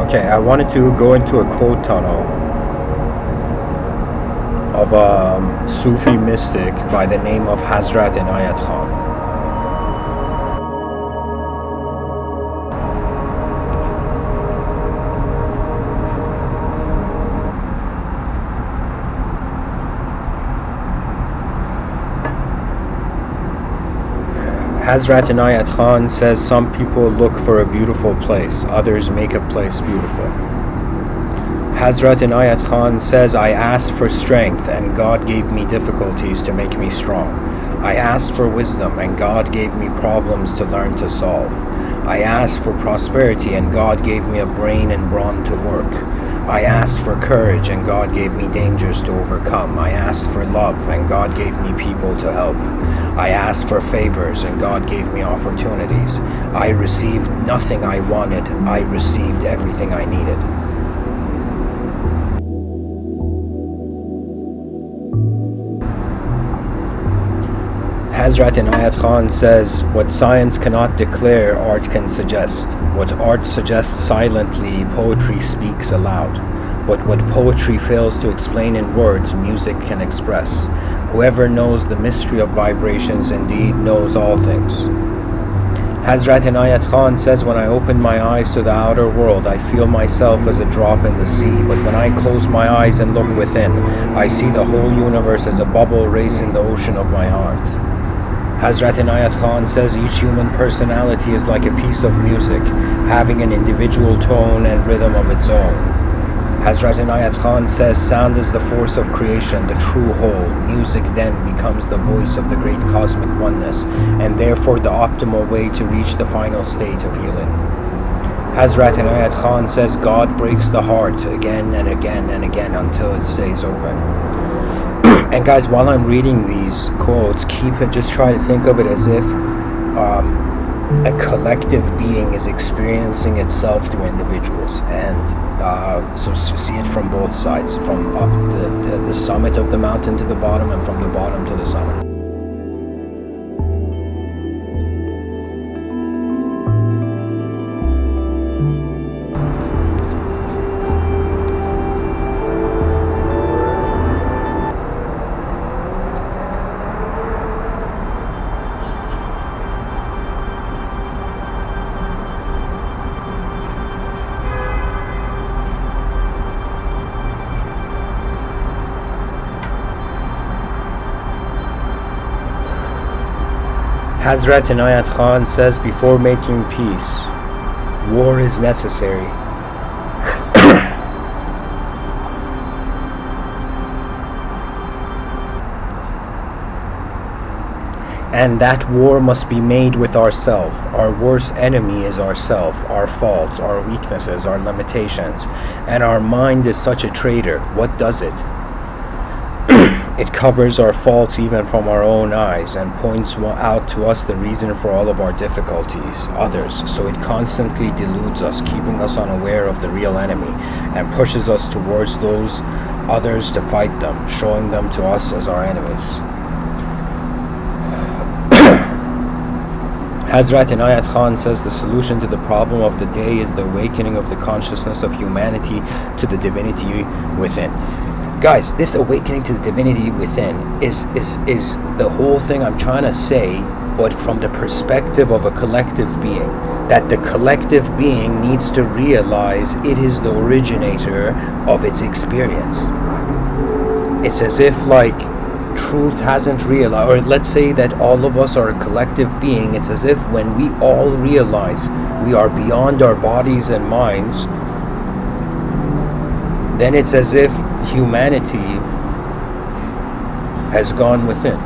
Okay, I wanted to go into a quote tunnel of a Sufi mystic by the name of Hazrat Inayat Khan. Hazrat Inayat Khan says some people look for a beautiful place, others make a place beautiful. Hazrat Inayat Khan says, I asked for strength and God gave me difficulties to make me strong. I asked for wisdom and God gave me problems to learn to solve. I asked for prosperity and God gave me a brain and brawn to work. I asked for courage and God gave me dangers to overcome. I asked for love and God gave me people to help. I asked for favors and God gave me opportunities. I received nothing I wanted. I received everything I needed. Hazrat Inayat Khan says, what science cannot declare, art can suggest. What art suggests silently, poetry speaks aloud. But what poetry fails to explain in words, music can express. Whoever knows the mystery of vibrations indeed knows all things. Hazrat Inayat Khan says, when I open my eyes to the outer world, I feel myself as a drop in the sea, but when I close my eyes and look within, I see the whole universe as a bubble raised in the ocean of my heart. Hazrat Inayat Khan says, each human personality is like a piece of music, having an individual tone and rhythm of its own. Hazrat Inayat Khan says, sound is the force of creation, the true whole. Music then becomes the voice of the great cosmic oneness, and therefore the optimal way to reach the final state of healing. Hazrat Inayat Khan says, God breaks the heart again and again and again until it stays open. And guys, while I'm reading these quotes, just try to think of it as if a collective being is experiencing itself through individuals, and so see it from both sides, from up the summit of the mountain to the bottom, and from the bottom to the summit. Hazrat Inayat Khan says, before making peace, war is necessary. And that war must be made with ourself. Our worst enemy is ourself, our faults, our weaknesses, our limitations. And our mind is such a traitor. What does it? It covers our faults even from our own eyes and points out to us the reason for all of our difficulties, others. So it constantly deludes us, keeping us unaware of the real enemy, and pushes us towards those others to fight them, showing them to us as our enemies. Hazrat Inayat Khan says, the solution to the problem of the day is the awakening of the consciousness of humanity to the divinity within. Guys, this awakening to the divinity within is the whole thing I'm trying to say, but from the perspective of a collective being. That the collective being needs to realize it is the originator of its experience. It's as if like truth hasn't realized, or let's say that all of us are a collective being. It's as if when we all realize we are beyond our bodies and minds, then it's as if humanity has gone within.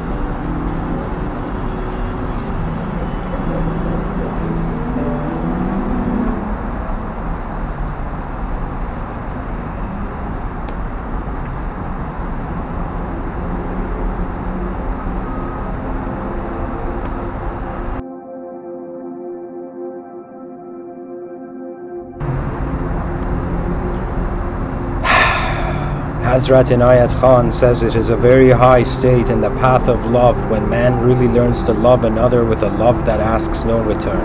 Hazrat Inayat Khan says it is a very high state in the path of love when man really learns to love another with a love that asks no return.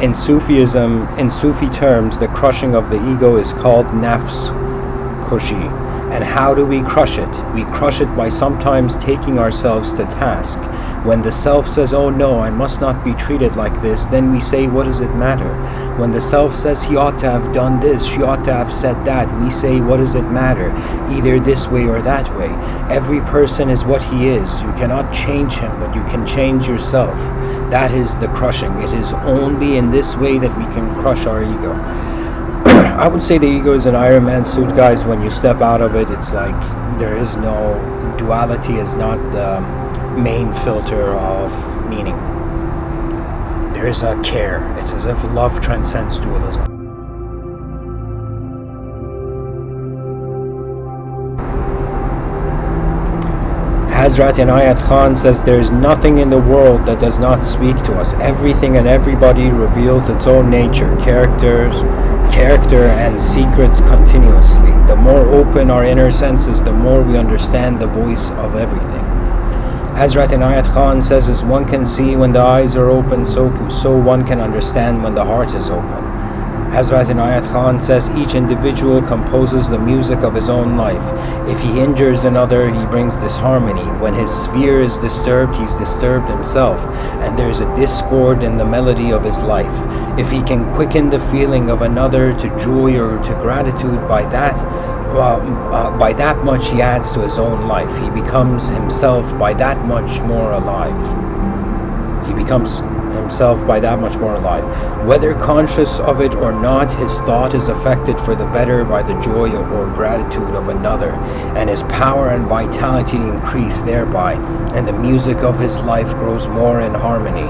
In Sufism, in Sufi terms, the crushing of the ego is called nafs kushi. And how do we crush it? We crush it by sometimes taking ourselves to task. When the self says, oh no, I must not be treated like this, then we say, what does it matter? When the self says he ought to have done this, she ought to have said that, we say, what does it matter? Either this way or that way. Every person is what he is. You cannot change him, but you can change yourself. That is the crushing. It is only in this way that we can crush our ego. I would say the ego is an Iron Man suit, guys. When you step out of it, it's like there is no duality, is not the main filter of meaning. There is a care. It's as if love transcends dualism. Hazrat Inayat Khan says there is nothing in the world that does not speak to us. Everything and everybody reveals its own nature, character and secrets continuously. The more open our inner senses, the more we understand the voice of everything. Hazrat Inayat Khan says, as one can see when the eyes are open, so one can understand when the heart is open. Hazrat Inayat Khan says each individual composes the music of his own life. If he injures another, he brings disharmony. When his sphere is disturbed, he's disturbed himself, and there's a discord in the melody of his life. If he can quicken the feeling of another to joy or to gratitude, by that much he adds to his own life. He becomes himself by that much more alive. Whether conscious of it or not, his thought is affected for the better by the joy or gratitude of another, and his power and vitality increase thereby, and the music of his life grows more in harmony.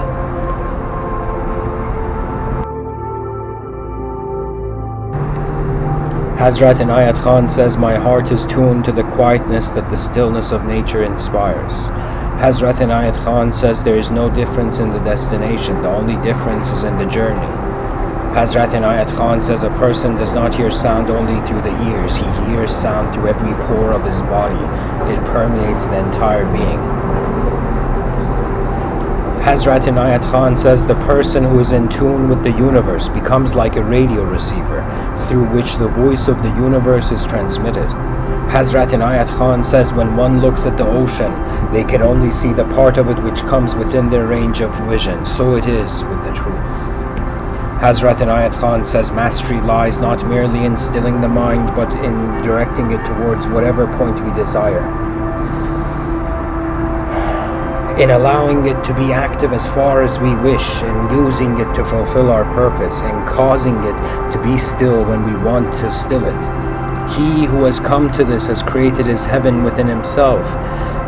Hazrat Inayat Khan says, my heart is tuned to the quietness that the stillness of nature inspires. Hazrat Inayat Khan says there is no difference in the destination, the only difference is in the journey. Hazrat Inayat Khan says a person does not hear sound only through the ears, he hears sound through every pore of his body. It permeates the entire being. Hazrat Inayat Khan says the person who is in tune with the universe becomes like a radio receiver through which the voice of the universe is transmitted. Hazrat Inayat Khan says when one looks at the ocean, they can only see the part of it which comes within their range of vision. So it is with the truth. Hazrat Inayat Khan says mastery lies not merely in stilling the mind, but in directing it towards whatever point we desire, in allowing it to be active as far as we wish, in using it to fulfill our purpose, and causing it to be still when we want to still it. He who has come to this has created his heaven within himself.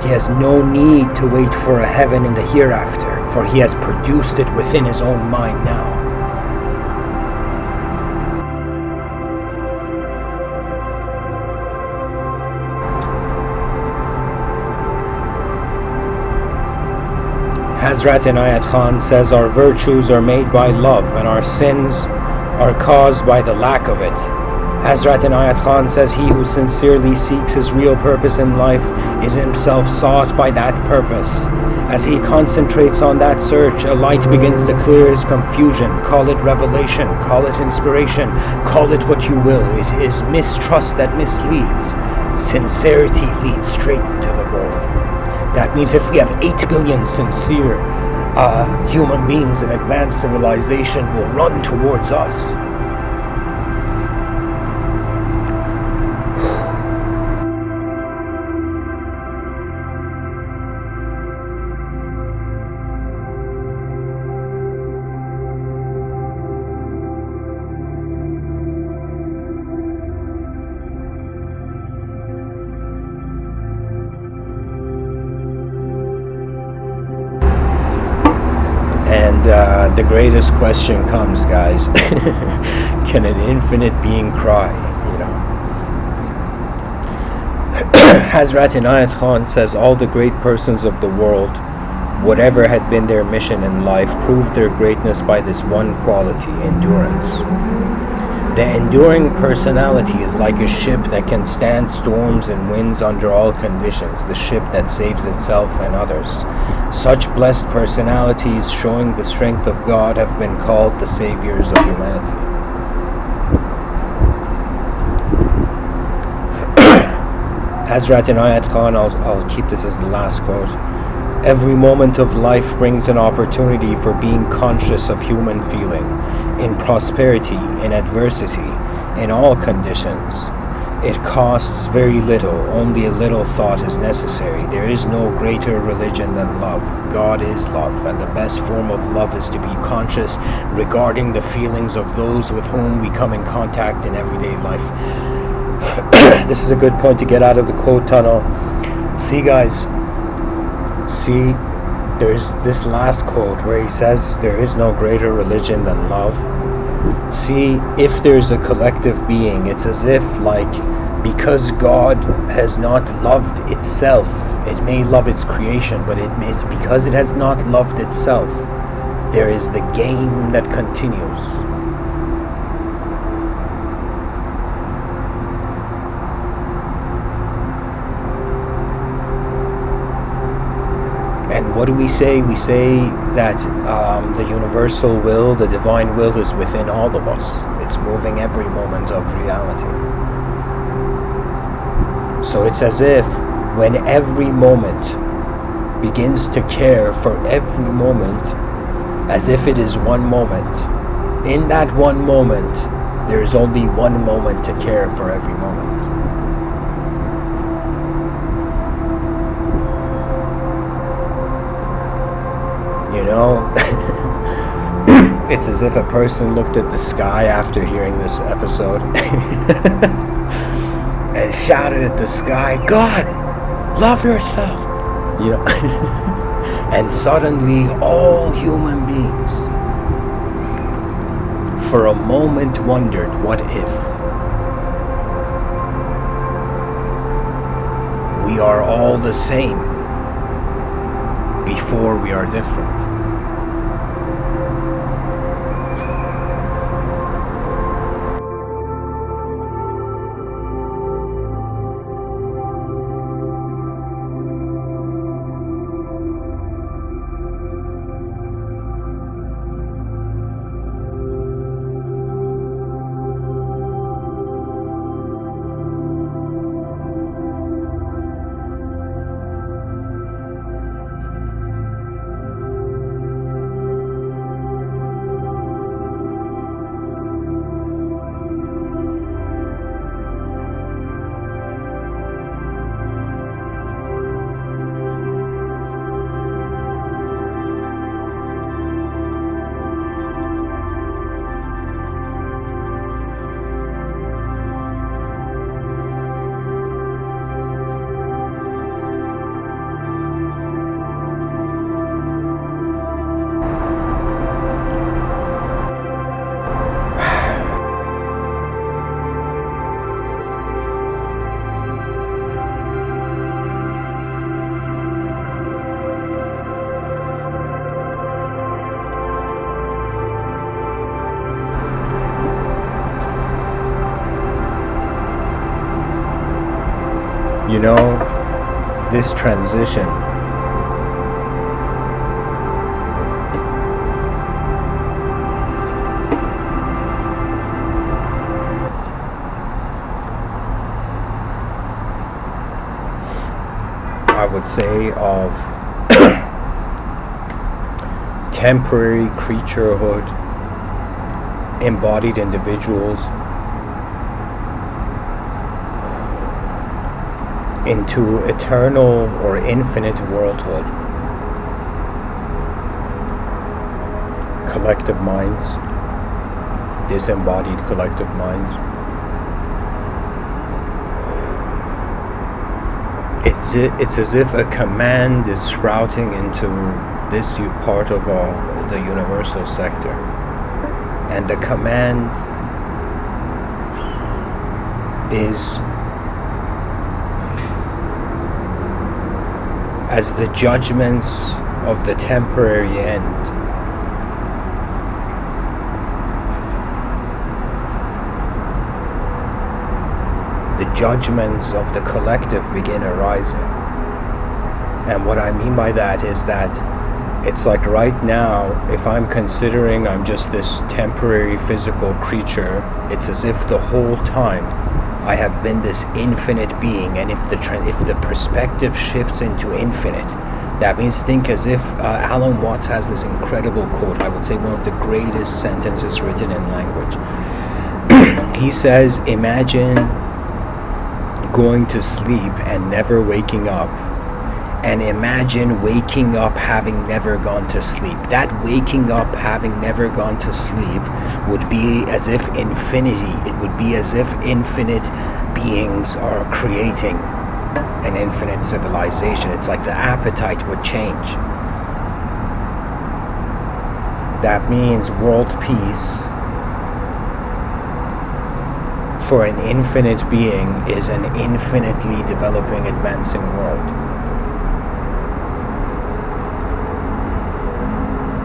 He has no need to wait for a heaven in the hereafter, for he has produced it within his own mind now. Hazrat Inayat Khan says our virtues are made by love and our sins are caused by the lack of it. Hazrat Inayat Khan says he who sincerely seeks his real purpose in life is himself sought by that purpose. As he concentrates on that search, a light begins to clear his confusion. Call it revelation, call it inspiration, call it what you will. It is mistrust that misleads. Sincerity leads straight to the goal. That means if we have 8 billion sincere human beings, an advanced civilization will run towards us. The greatest question comes, guys. Can an infinite being cry? Hazrat Inayat Khan says all the great persons of the world, whatever had been their mission in life, proved their greatness by this one quality, endurance. The enduring personality is like a ship that can stand storms and winds under all conditions, the ship that saves itself and others. Such blessed personalities, showing the strength of God, have been called the saviors of humanity. Hazrat Inayat Khan, I'll keep this as the last quote. Every moment of life brings an opportunity for being conscious of human feeling, in prosperity, in adversity, in all conditions. It costs very little, only a little thought is necessary. There is no greater religion than love. God is love, and the best form of love is to be conscious regarding the feelings of those with whom we come in contact in everyday life. This is a good point to get out of the quote tunnel. See, guys, there's this last quote where he says there is no greater religion than love. See, if there's a collective being, it's as if, because God has not loved itself, it may love its creation, but because it has not loved itself, there is the game that continues. And what do we say? We say that the universal will, the divine will, is within all of us. It's moving every moment of reality. So it's as if when every moment begins to care for every moment as if it is one moment, in that one moment there is only one moment to care for every moment. You know, it's as if a person looked at the sky after hearing this episode and shouted at the sky, "God, love yourself," you know. And suddenly all human beings for a moment wondered, what if we are all the same before we are different? You know, this transition I would say of temporary creaturehood, embodied individuals, into eternal or infinite worldhood, collective minds, disembodied collective minds. It's as if a command is sprouting into this part of the universal sector, and the command is as the judgments of the temporary end. The judgments of the collective begin arising. And what I mean by that is that it's like right now, if I'm considering I'm just this temporary physical creature, it's as if the whole time I have been this infinite being, and if the perspective shifts into infinite, that means think as if Alan Watts has this incredible quote, I would say one of the greatest sentences written in language. He says, imagine going to sleep and never waking up, and imagine waking up having never gone to sleep. That waking up having never gone to sleep would be as if infinity. It would be as if infinite beings are creating an infinite civilization. It's like the appetite would change. That means world peace for an infinite being is an infinitely developing, advancing world.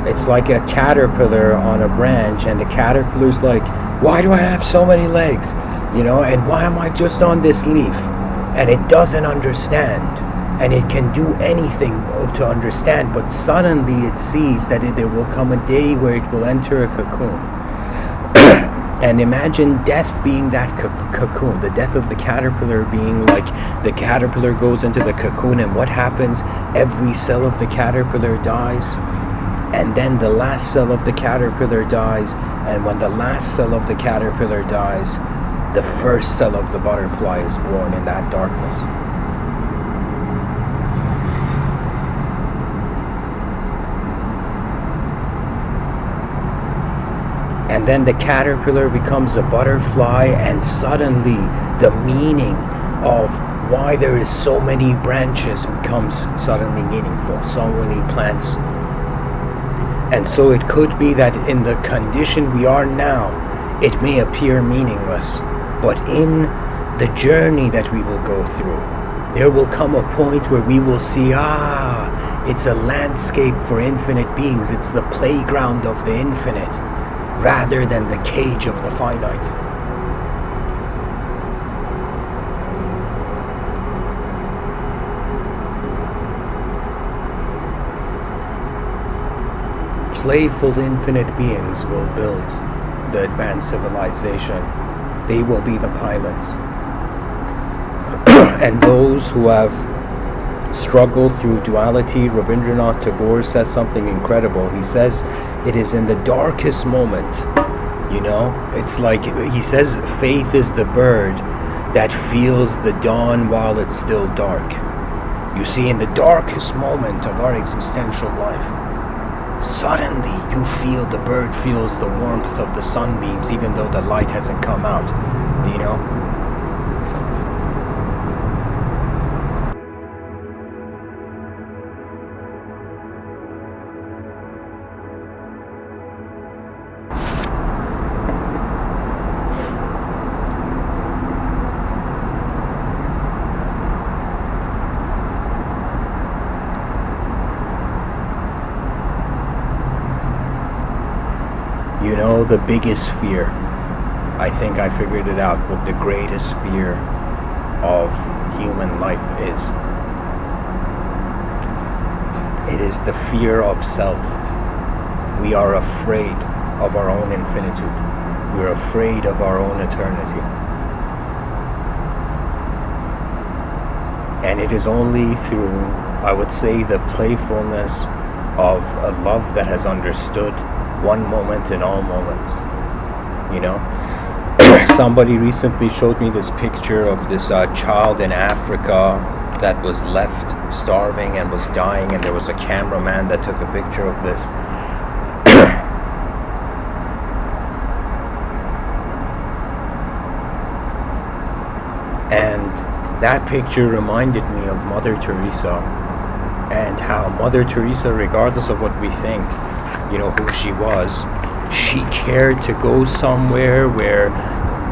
It's like a caterpillar on a branch, and the caterpillar's like, why do I have so many legs? You know, and why am I just on this leaf? And it doesn't understand, and it can do anything to understand, but suddenly it sees that there will come a day where it will enter a cocoon. And imagine death being that cocoon, the death of the caterpillar being like the caterpillar goes into the cocoon, and what happens? Every cell of the caterpillar dies, and then the last cell of the caterpillar dies, and when the last cell of the caterpillar dies, the first cell of the butterfly is born in that darkness. And then the caterpillar becomes a butterfly, and suddenly the meaning of why there is so many branches becomes suddenly meaningful, so many plants. And so it could be that in the condition we are now, it may appear meaningless, but in the journey that we will go through, there will come a point where we will see, it's a landscape for infinite beings, it's the playground of the infinite, rather than the cage of the finite. Playful infinite beings will build the advanced civilization. They will be the pilots. And those who have struggled through duality, Rabindranath Tagore says something incredible. He says, it is in the darkest moment, it's like, he says, faith is the bird that feels the dawn while it's still dark. You see, in the darkest moment of our existential life, suddenly you feel, the bird feels the warmth of the sunbeams even though the light hasn't come out, the biggest fear, I think I figured it out, what the greatest fear of human life is. It is the fear of self. We are afraid of our own infinitude. We are afraid of our own eternity. And it is only through, I would say, the playfulness of a love that has understood one moment in all moments. Somebody recently showed me this picture of this child in Africa that was left starving and was dying, and there was a cameraman that took a picture of this. And that picture reminded me of Mother Teresa, and how Mother Teresa, regardless of what we think, who she was, she cared to go somewhere where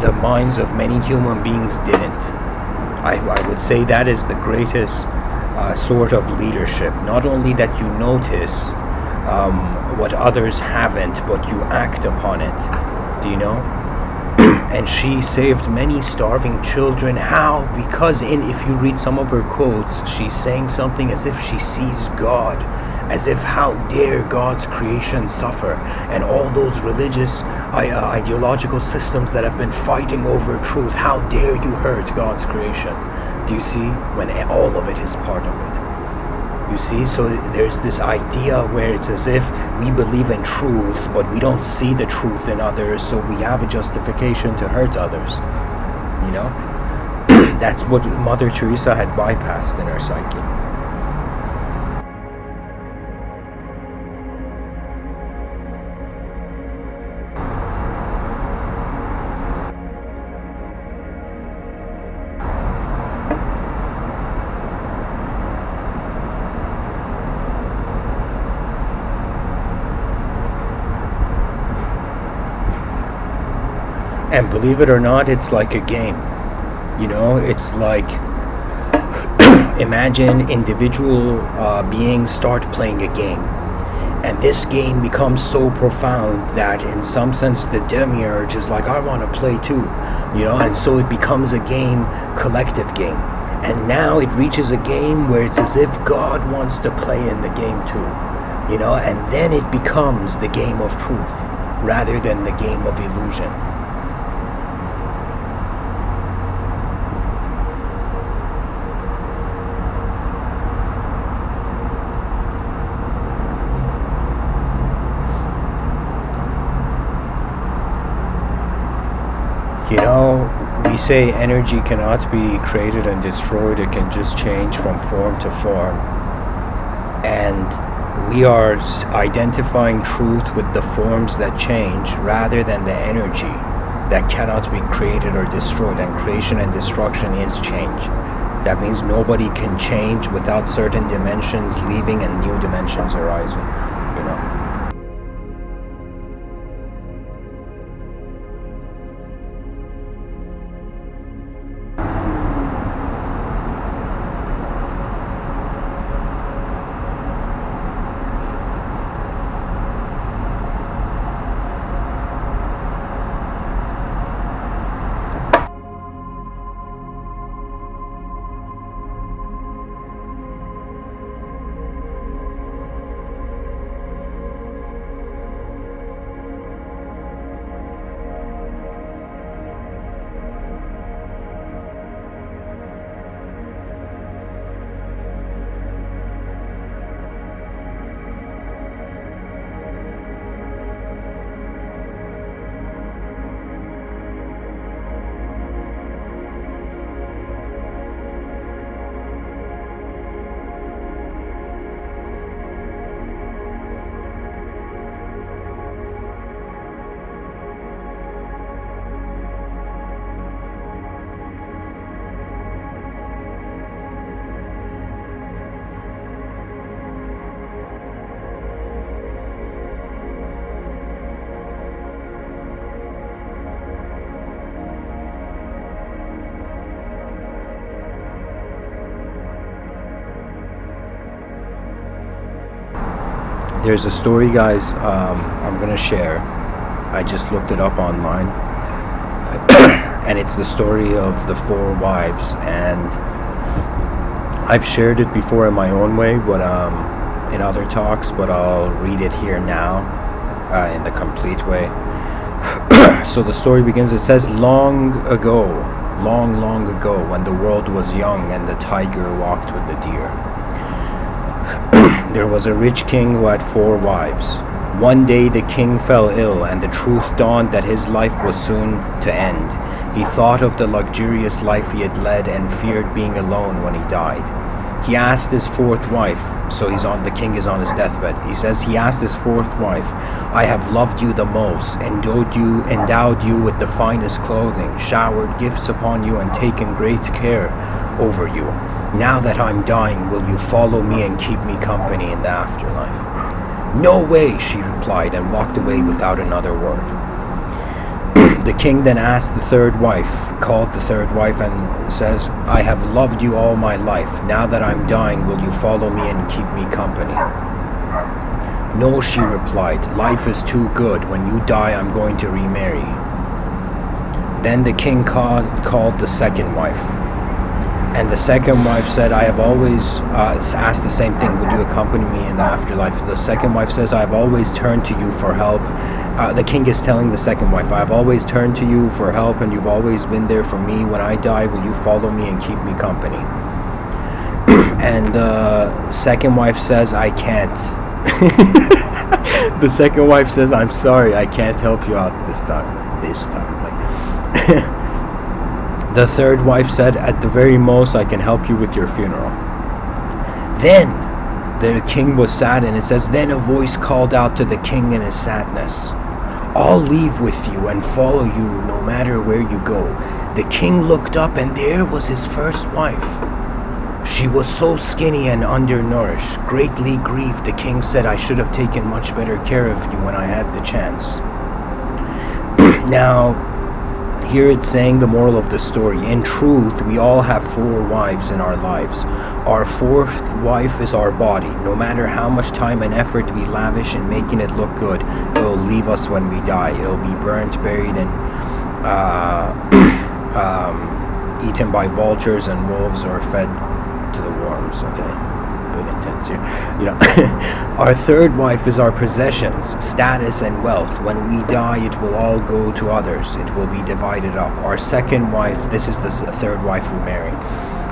the minds of many human beings didn't. I would say that is the greatest sort of leadership. Not only that you notice what others haven't, but you act upon it. And she saved many starving children. How? Because if you read some of her quotes, she's saying something as if she sees God, as if how dare God's creation suffer, and all those religious ideological systems that have been fighting over truth, how dare you hurt God's creation? Do you see? When all of it is part of it. You see, so there's this idea where it's as if we believe in truth, but we don't see the truth in others, so we have a justification to hurt others. That's what Mother Teresa had bypassed in her psyche. And believe it or not, it's like a game. It's like, imagine individual beings start playing a game. And this game becomes so profound that in some sense the demiurge is like, I want to play too. And so it becomes a game, collective game. And now it reaches a game where it's as if God wants to play in the game too. And then it becomes the game of truth rather than the game of illusion. We say energy cannot be created and destroyed, it can just change from form to form. And we are identifying truth with the forms that change rather than the energy that cannot be created or destroyed. And creation and destruction is change. That means nobody can change without certain dimensions leaving and new dimensions arising. There's a story, guys, I'm going to share. I just looked it up online. And it's the story of the 4 wives. And I've shared it before in my own way, but in other talks, but I'll read it here now in the complete way. So the story begins, it says, long ago, when the world was young and the tiger walked with the deer, there was a rich king who had 4 wives. One day the king fell ill, and the truth dawned that his life was soon to end. He thought of the luxurious life he had led and feared being alone when he died. He asked his 4th wife, so the king is on his deathbed. He says, he asked his 4th wife, I have loved you the most, endowed you with the finest clothing, showered gifts upon you, and taken great care over you. Now that I'm dying, will you follow me and keep me company in the afterlife? No way, she replied, and walked away without another word. The king then asked the 3rd wife, called the 3rd wife, and says, I have loved you all my life. Now that I'm dying, will you follow me and keep me company? No, she replied, life is too good. When you die, I'm going to remarry. Then the king called the 2nd wife. And the 2nd wife said, I have always asked the same thing, would you accompany me in the afterlife? The 2nd wife says, I have always turned to you for help. The king is telling the 2nd wife, I have always turned to you for help, and you've always been there for me. When I die, will you follow me and keep me company? And the 2nd wife says, I can't. The 2nd wife says, I'm sorry, I can't help you out this time. The 3rd wife said, at the very most, I can help you with your funeral. Then the king was sad, and it says, then a voice called out to the king in his sadness, I'll leave with you and follow you no matter where you go. The king looked up, and there was his 1st wife. She was so skinny and undernourished. Greatly grieved, the king said, I should have taken much better care of you when I had the chance. Now, here it's saying the moral of the story. In truth, we all have 4 wives in our lives. Our 4th wife is our body. No matter how much time and effort we lavish in making it look good, it will leave us when we die. It will be burnt, buried, and eaten by vultures and wolves, or fed to the worms. Okay. Intense here. Our 3rd wife is our possessions, status, and wealth. When we die, it will all go to others. It will be divided up. Our 2nd wife, this is the 3rd wife we marry.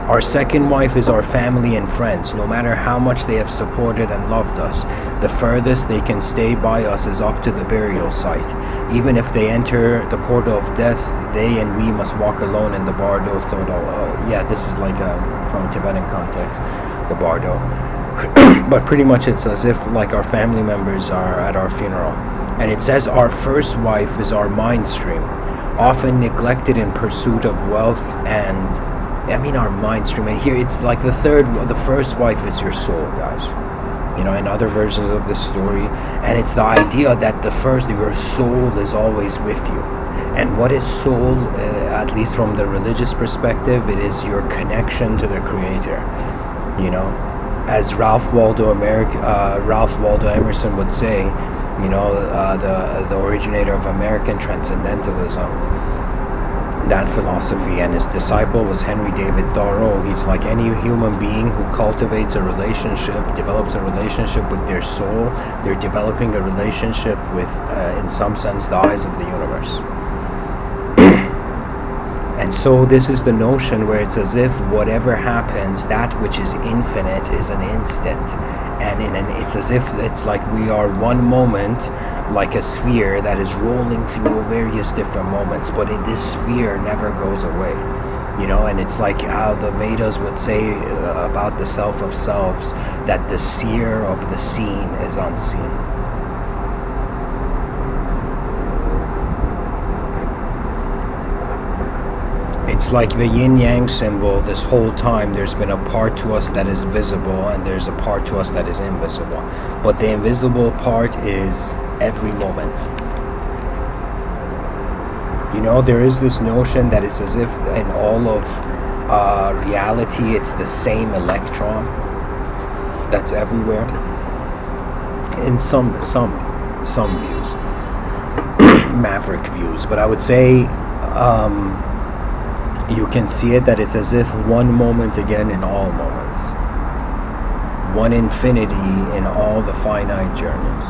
Our second wife is our family and friends. No matter how much they have supported and loved us, the furthest they can stay by us is up to the burial site. Even if they enter the portal of death, they and we must walk alone in the bardo thodo. Yeah, this is like from a Tibetan context, the bardo. But pretty much it's as if like our family members are at our funeral. And it says our first wife is our mind stream, often neglected in pursuit of wealth and our mind stream. And here it's like the first wife is your soul, guys. In other versions of this story. And it's the idea that your soul is always with you. And what is soul, at least from the religious perspective? It is your connection to the Creator. As Ralph Waldo Emerson would say, the originator of American transcendentalism, that philosophy, and his disciple was Henry David Thoreau. He's like any human being who cultivates a relationship, develops a relationship with their soul, they're developing a relationship with, in some sense, the eyes of the universe. And so this is the notion where it's as if whatever happens, that which is infinite is an instant. And it's as if it's like we are one moment, like a sphere that is rolling through various different moments, but this sphere never goes away. And it's like how the Vedas would say about the self of selves, that the seer of the seen is unseen. It's like the yin-yang symbol. This whole time there's been a part to us that is visible and there's a part to us that is invisible. But the invisible part is every moment. There is this notion that it's as if in all of reality it's the same electron that's everywhere. In some views, maverick views, but I would say you can see it that it's as if one moment again in all moments, one infinity in all the finite journeys.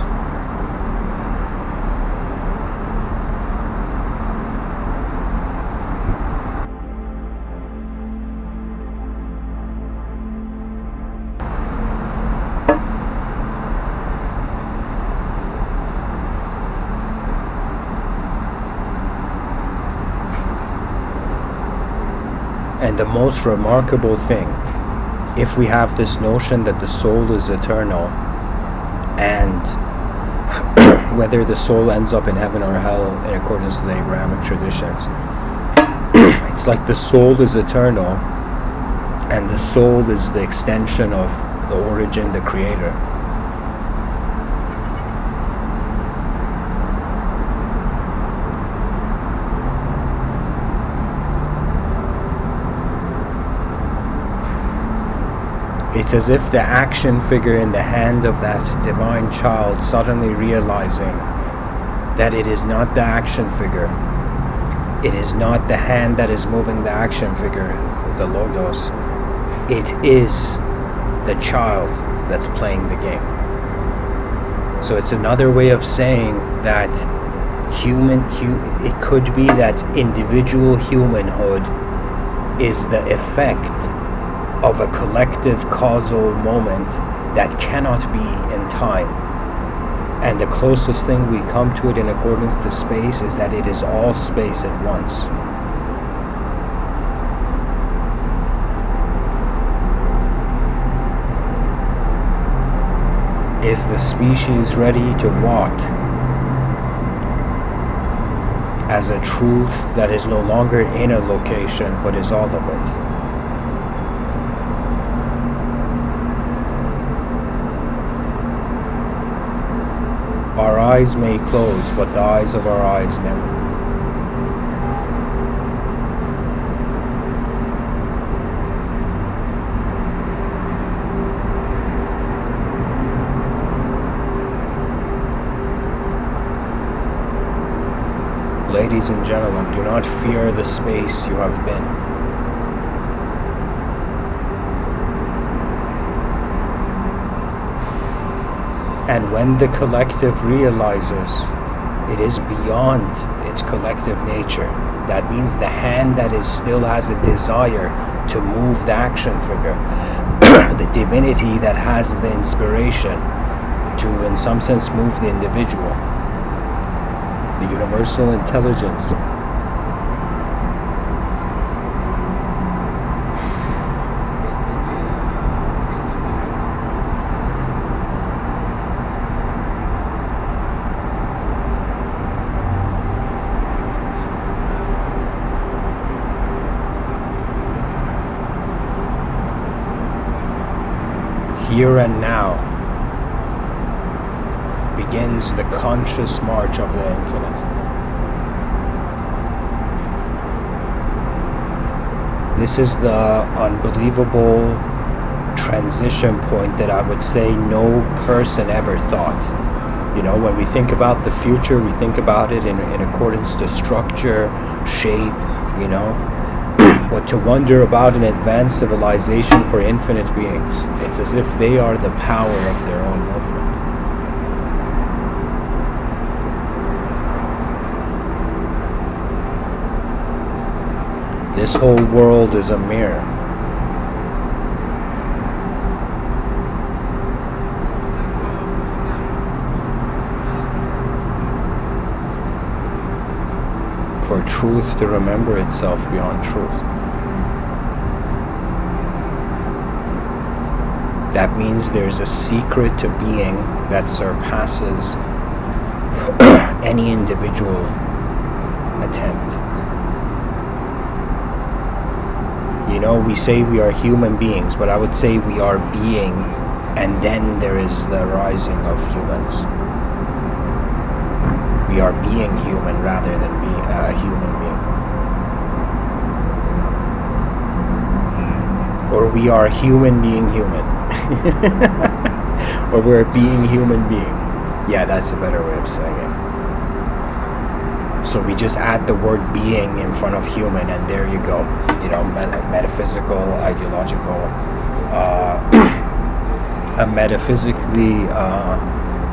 And the most remarkable thing, if we have this notion that the soul is eternal, and whether the soul ends up in heaven or hell in accordance to the Abrahamic traditions, it's like the soul is eternal, and the soul is the extension of the origin, the Creator. It's as if the action figure in the hand of that divine child suddenly realizing that it is not the action figure, it is not the hand that is moving the action figure, the logos, it is the child that's playing the game. So it's another way of saying that it could be that individual humanhood is the effect of a collective causal moment that cannot be in time. And the closest thing we come to it in accordance to space is that it is all space at once. Is the species ready to walk as a truth that is no longer in a location but is all of it? Our eyes may close, but the eyes of our eyes never. Ladies and gentlemen, do not fear the space you have been. And when the collective realizes It is beyond its collective nature. That means the hand that is still has a desire to move the action figure, the divinity that has the inspiration to, in some sense, move the individual, the universal intelligence. Here and now begins the conscious march of the infinite. This is the unbelievable transition point that I would say no person ever thought. You know, when we think about the future, we think about it in accordance to structure, shape, you know. But to wonder about an advanced civilization for infinite beings, it's as if they are the power of their own movement. This whole world is a mirror. For truth to remember itself beyond truth. That means there's a secret to being that surpasses any individual attempt. You know, we say we are human beings, but I would say we are being, and then there is the rising of humans. We are being human rather than being a human being. Or we are human being human. Or we're being human being. Yeah, that's a better way of saying it. So we just add the word being in front of human, and there you go. You know, metaphysical, ideological, a metaphysically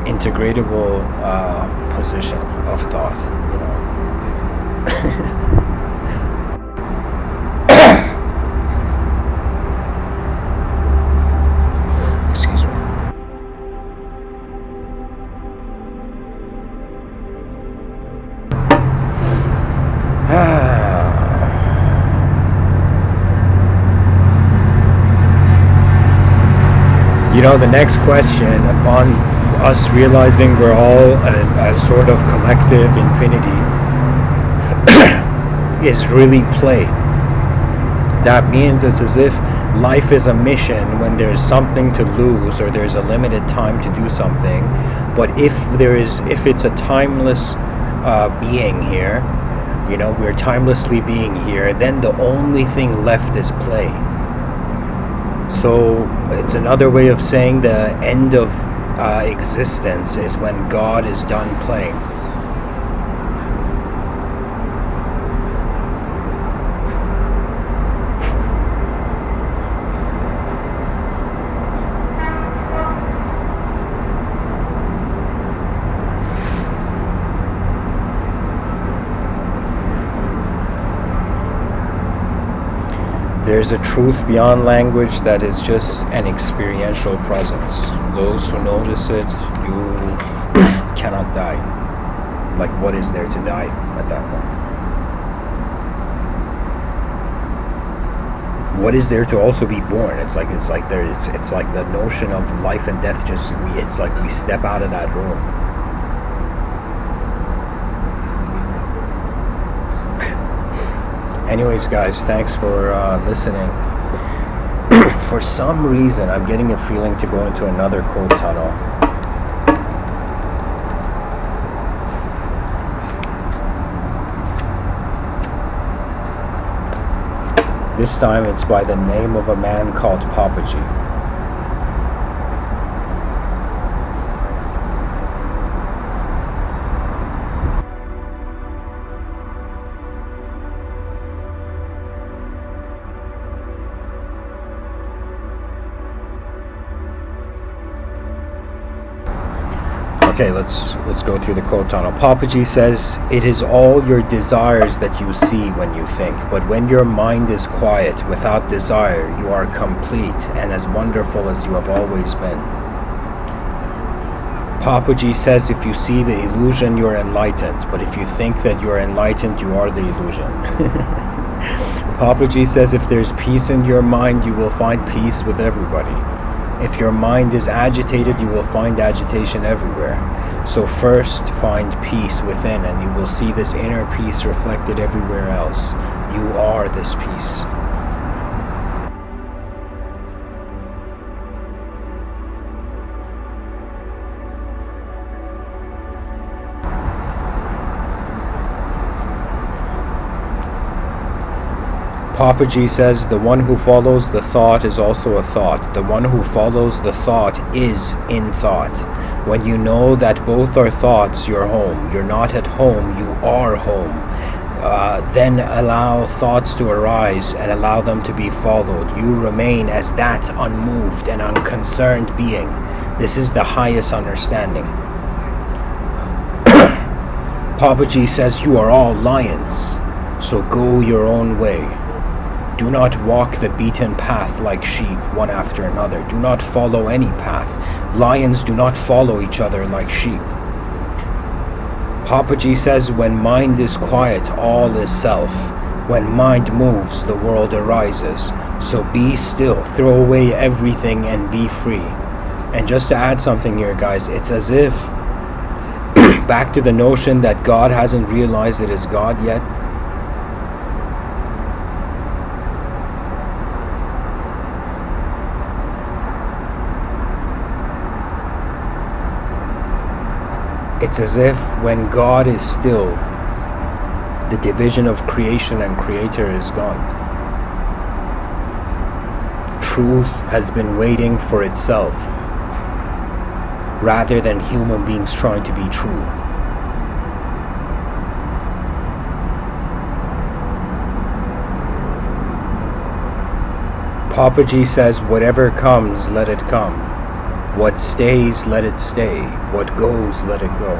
integratable position of thought, you know. Excuse me. You know, the next question, upon us realizing we're all a sort of collective infinity, is really play. That means it's as if life is a mission when there's something to lose or there's a limited time to do something. But if it's a timeless being here, you know, we're timelessly being here, then the only thing left is play. So it's another way of saying the end of existence is when God is done playing. There's a truth beyond language that is just an experiential presence. Those who notice it, you cannot die. Like, what is there to die at that point? What is there to also be born? It's like the notion of life and death. It's like we step out of that room. Anyways, guys, thanks for listening. For some reason, I'm getting a feeling to go into another code tunnel. This time it's by the name of a man called Papaji. Okay, let's go through the quote tunnel. Papaji says, "It is all your desires that you see when you think, but when your mind is quiet, without desire, you are complete and as wonderful as you have always been." Papaji says, "If you see the illusion, you're enlightened, but if you think that you're enlightened, you are the illusion." Papaji says, "If there's peace in your mind, you will find peace with everybody. If your mind is agitated, you will find agitation everywhere. So first find peace within, and you will see this inner peace reflected everywhere else. You are this peace." Papaji says, "The one who follows the thought is also a thought. The one who follows the thought is in thought. When you know that both are thoughts, you're home. You're not at home, you are home. Then allow thoughts to arise and allow them to be followed. You remain as that unmoved and unconcerned being. This is the highest understanding." Papaji says, "You are all lions, so go your own way. Do not walk the beaten path like sheep, one after another. Do not follow any path. Lions do not follow each other like sheep." Papaji says, "When mind is quiet, all is self. When mind moves, the world arises. So be still, throw away everything and be free." And just to add something here, guys, it's as if, back to the notion that God hasn't realized it is God yet. It's as if when God is still, the division of creation and creator is gone. Truth has been waiting for itself, rather than human beings trying to be true. Papaji says, "Whatever comes, let it come. What stays, let it stay. What goes, let it go."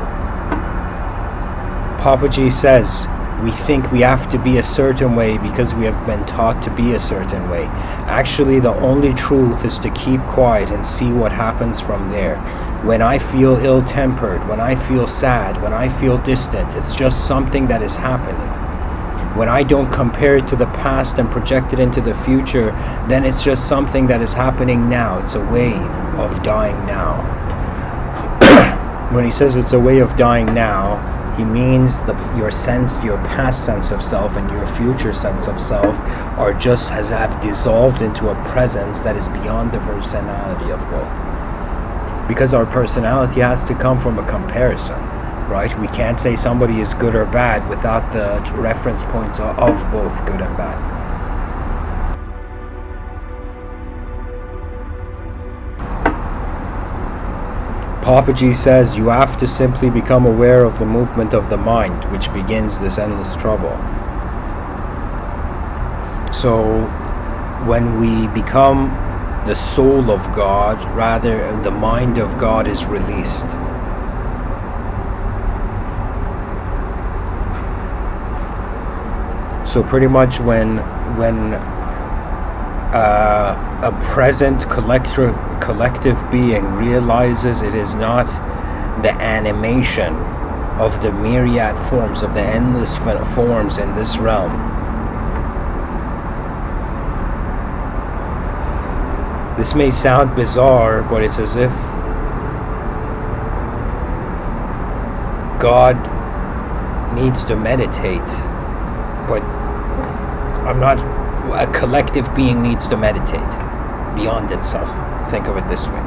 Papaji says, "We think we have to be a certain way because we have been taught to be a certain way. Actually, the only truth is to keep quiet and see what happens from there. When I feel ill-tempered, when I feel sad, when I feel distant, it's just something that is happening. When I don't compare it to the past and project it into the future, then it's just something that is happening now. It's a way of dying now." When he says it's a way of dying now, he means your past sense of self and your future sense of self are just have dissolved into a presence that is beyond the personality of both. Because our personality has to come from a comparison. Right? We can't say somebody is good or bad without the reference points of both good and bad. Papaji says, "You have to simply become aware of the movement of the mind, which begins this endless trouble." So, when we become the soul of God, rather the mind of God is released. So pretty much when a present collective being realizes it is not the animation of the myriad forms, of the endless forms in this realm, this may sound bizarre, but it's as if God needs to meditate, but a collective being needs to meditate beyond itself. Think of it this way.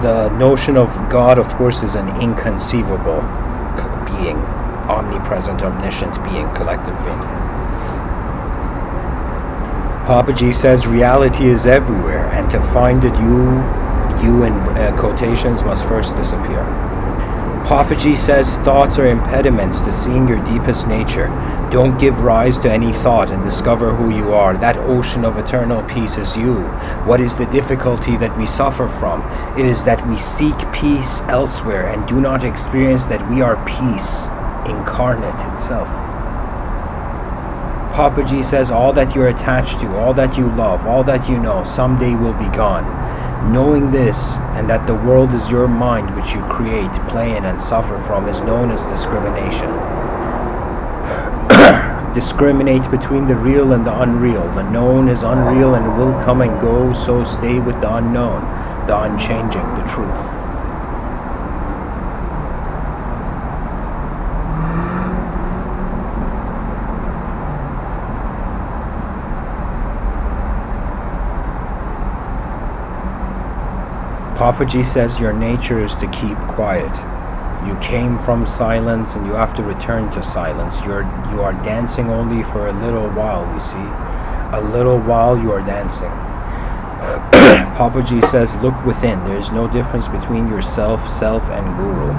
The notion of God, of course, is an inconceivable being, omnipresent, omniscient being, collective being. Papaji says reality is everywhere, and to find it, you in quotations, must first disappear. Papaji says thoughts are impediments to seeing your deepest nature. Don't give rise to any thought and discover who you are. That ocean of eternal peace is you. What is the difficulty that we suffer from? It is that we seek peace elsewhere and do not experience that we are peace incarnate itself. Papaji says all that you're attached to, all that you love, all that you know, someday will be gone. Knowing this, and that the world is your mind which you create, play in, and suffer from, is known as discrimination. Discriminate between the real and the unreal. The known is unreal and will come and go, so stay with the unknown, the unchanging, the truth. Papaji says your nature is to keep quiet. You came from silence and you have to return to silence. You are dancing only for a little while, you see. A little while you are dancing. Papaji says, look within. There is no difference between yourself, self, and guru.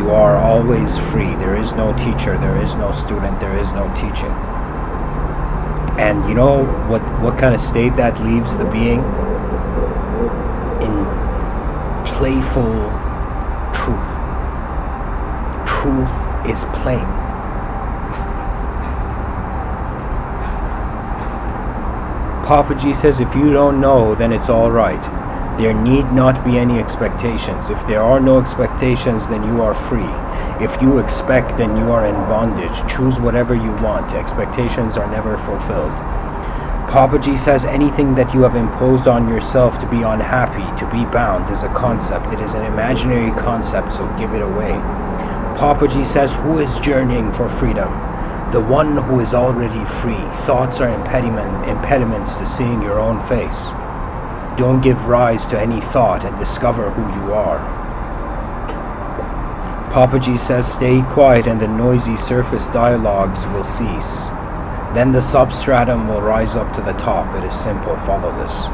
You are always free. There is no teacher, there is no student, there is no teaching. And you know what kind of state that leaves the being? In playful truth. Truth is playing. Papaji says if you don't know, then it's all right. There need not be any expectations. If there are no expectations, then you are free. If you expect, then you are in bondage. Choose whatever you want. Expectations are never fulfilled. Papaji says anything that you have imposed on yourself to be unhappy, to be bound, is a concept. It is an imaginary concept, so give it away. Papaji says, who is journeying for freedom? The one who is already free. Thoughts are impediments to seeing your own face. Don't give rise to any thought and discover who you are. Papaji says, stay quiet and the noisy surface dialogues will cease. Then the substratum will rise up to the top. It is simple. Follow this.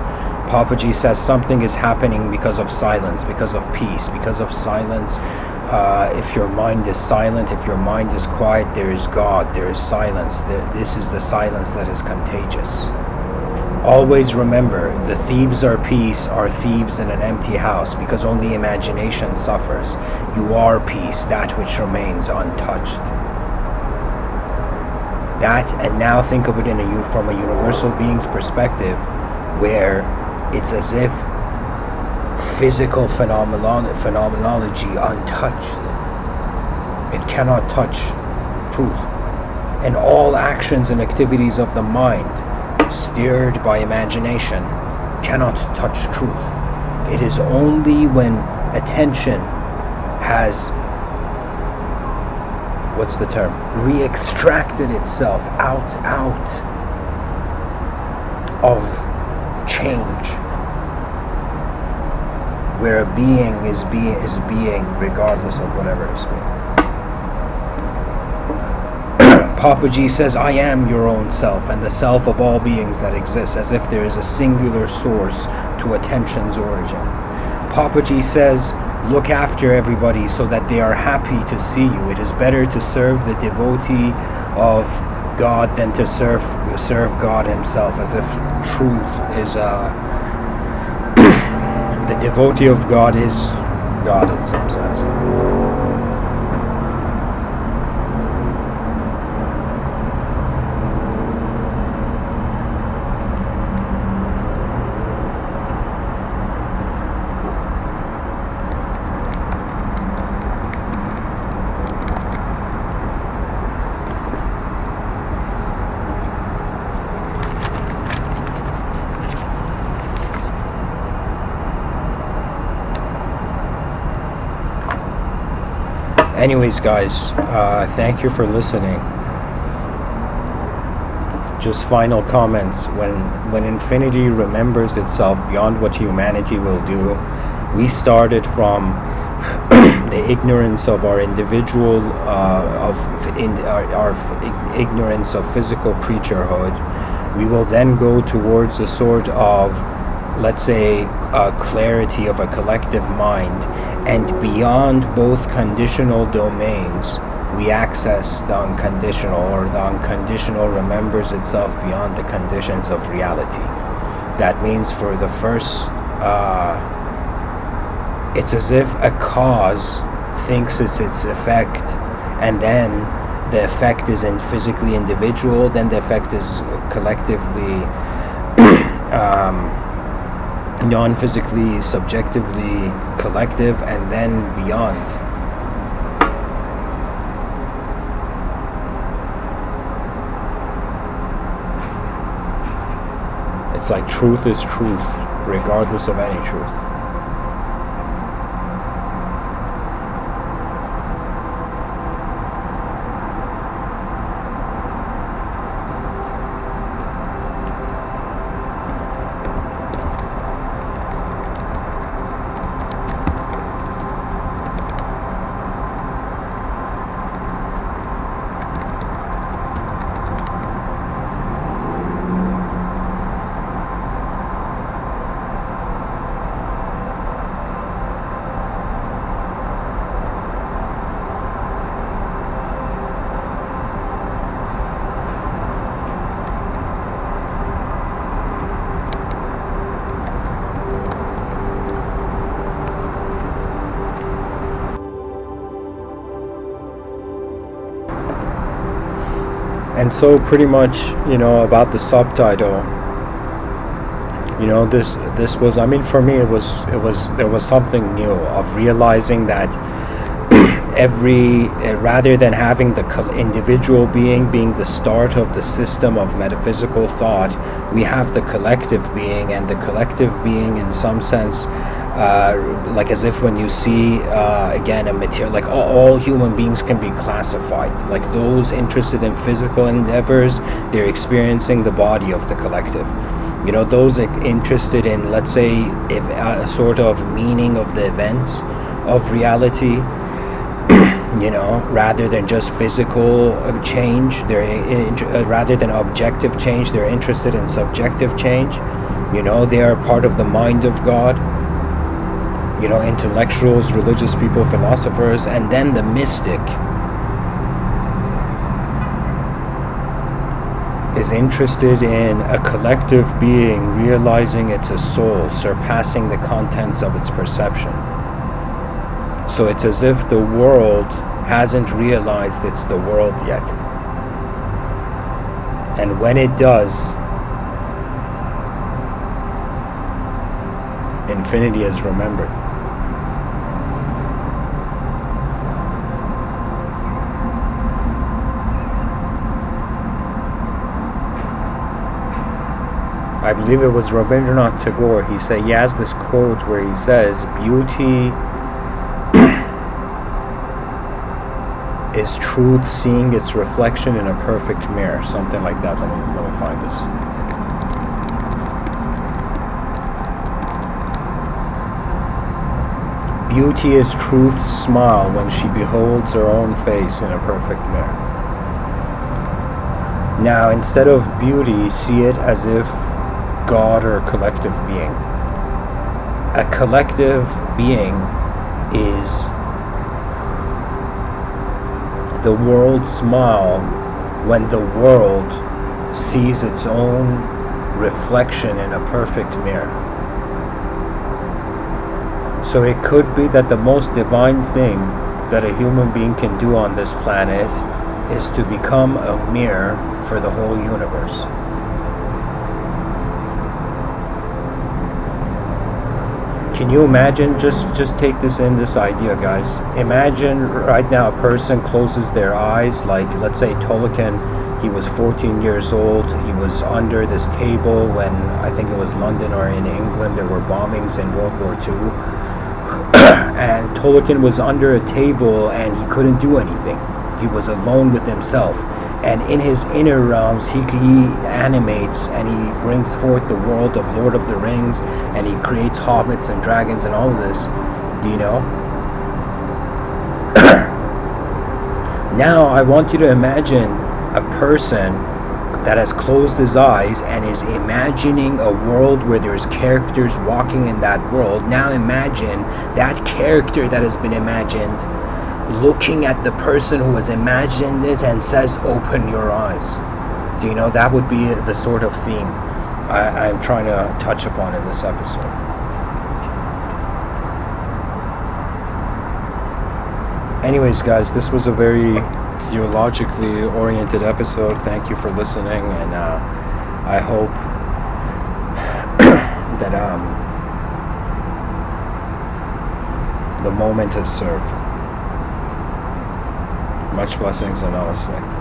Papaji says something is happening because of silence, because of peace, because of silence. If your mind is silent, if your mind is quiet, there is God, there is silence. This is the silence that is contagious. Always remember, the thieves are peace are thieves in an empty house, because only imagination suffers. You are peace, that which remains untouched. That, and now think of it from a universal being's perspective, where it's as if physical phenomenology untouched. It cannot touch truth. And all actions and activities of the mind, steered by imagination, cannot touch truth. It is only when attention has, re-extracted itself out of change, where a being is being regardless of whatever is being. Papaji says, I am your own self and the self of all beings that exist, as if there is a singular source to attention's origin. Papaji says, look after everybody so that they are happy to see you. It is better to serve the devotee of God than to serve God himself, as if truth is the devotee of God is God, in some sense. Anyways, guys, thank you for listening. Just final comments. When infinity remembers itself beyond what humanity will do, we started from the ignorance of our individual, our ignorance of physical creaturehood. We will then go towards a sort of let's say, clarity of a collective mind, and beyond both conditional domains, we access the unconditional, or the unconditional remembers itself beyond the conditions of reality. That means for the first, it's as if a cause thinks it's its effect, and then the effect is in physically individual, then the effect is collectively non-physically, subjectively collective, and then beyond. It's like truth is truth, regardless of any truth. And so pretty much, about the subtitle, this was, I mean, for me, there was something new of realizing that rather than having the individual being the start of the system of metaphysical thought, we have the collective being, and the collective being, in some sense, like as if when you see again a material, like all human beings can be classified, like those interested in physical endeavors, they're experiencing the body of the collective. Those interested in, let's say, if a sort of meaning of the events of reality, rather than just physical change, rather than objective change, they're interested in subjective change. They are part of the mind of God. Intellectuals, religious people, philosophers, and then the mystic is interested in a collective being realizing it's a soul, surpassing the contents of its perception. So it's as if the world hasn't realized it's the world yet. And when it does, infinity is remembered. I believe it was Rabindranath Tagore. He has this quote where he says, "Beauty is truth seeing its reflection in a perfect mirror." Something like that. Let me find this. Beauty is truth's smile when she beholds her own face in a perfect mirror. Now, instead of beauty, see it as if God or collective being. A collective being is the world's smile when the world sees its own reflection in a perfect mirror. So it could be that the most divine thing that a human being can do on this planet is to become a mirror for the whole universe. Can you imagine, just take this idea, guys. Imagine right now a person closes their eyes, like let's say Tolkien, he was 14 years old, he was under this table when, I think it was London or in England, there were bombings in World War II, and Tolkien was under a table and he couldn't do anything. He was alone with himself. And in his inner realms, he animates and he brings forth the world of Lord of the Rings, and he creates hobbits and dragons and all of this. Do you know? Now, I want you to imagine a person that has closed his eyes and is imagining a world where there's characters walking in that world. Now imagine that character that has been imagined looking at the person who has imagined it and says, open your eyes. Do you know, that would be the sort of theme I'm trying to touch upon in this episode. Anyways, guys, this was a very theologically oriented episode. Thank you for listening, and I hope that the moment is served. Much blessings and namaste.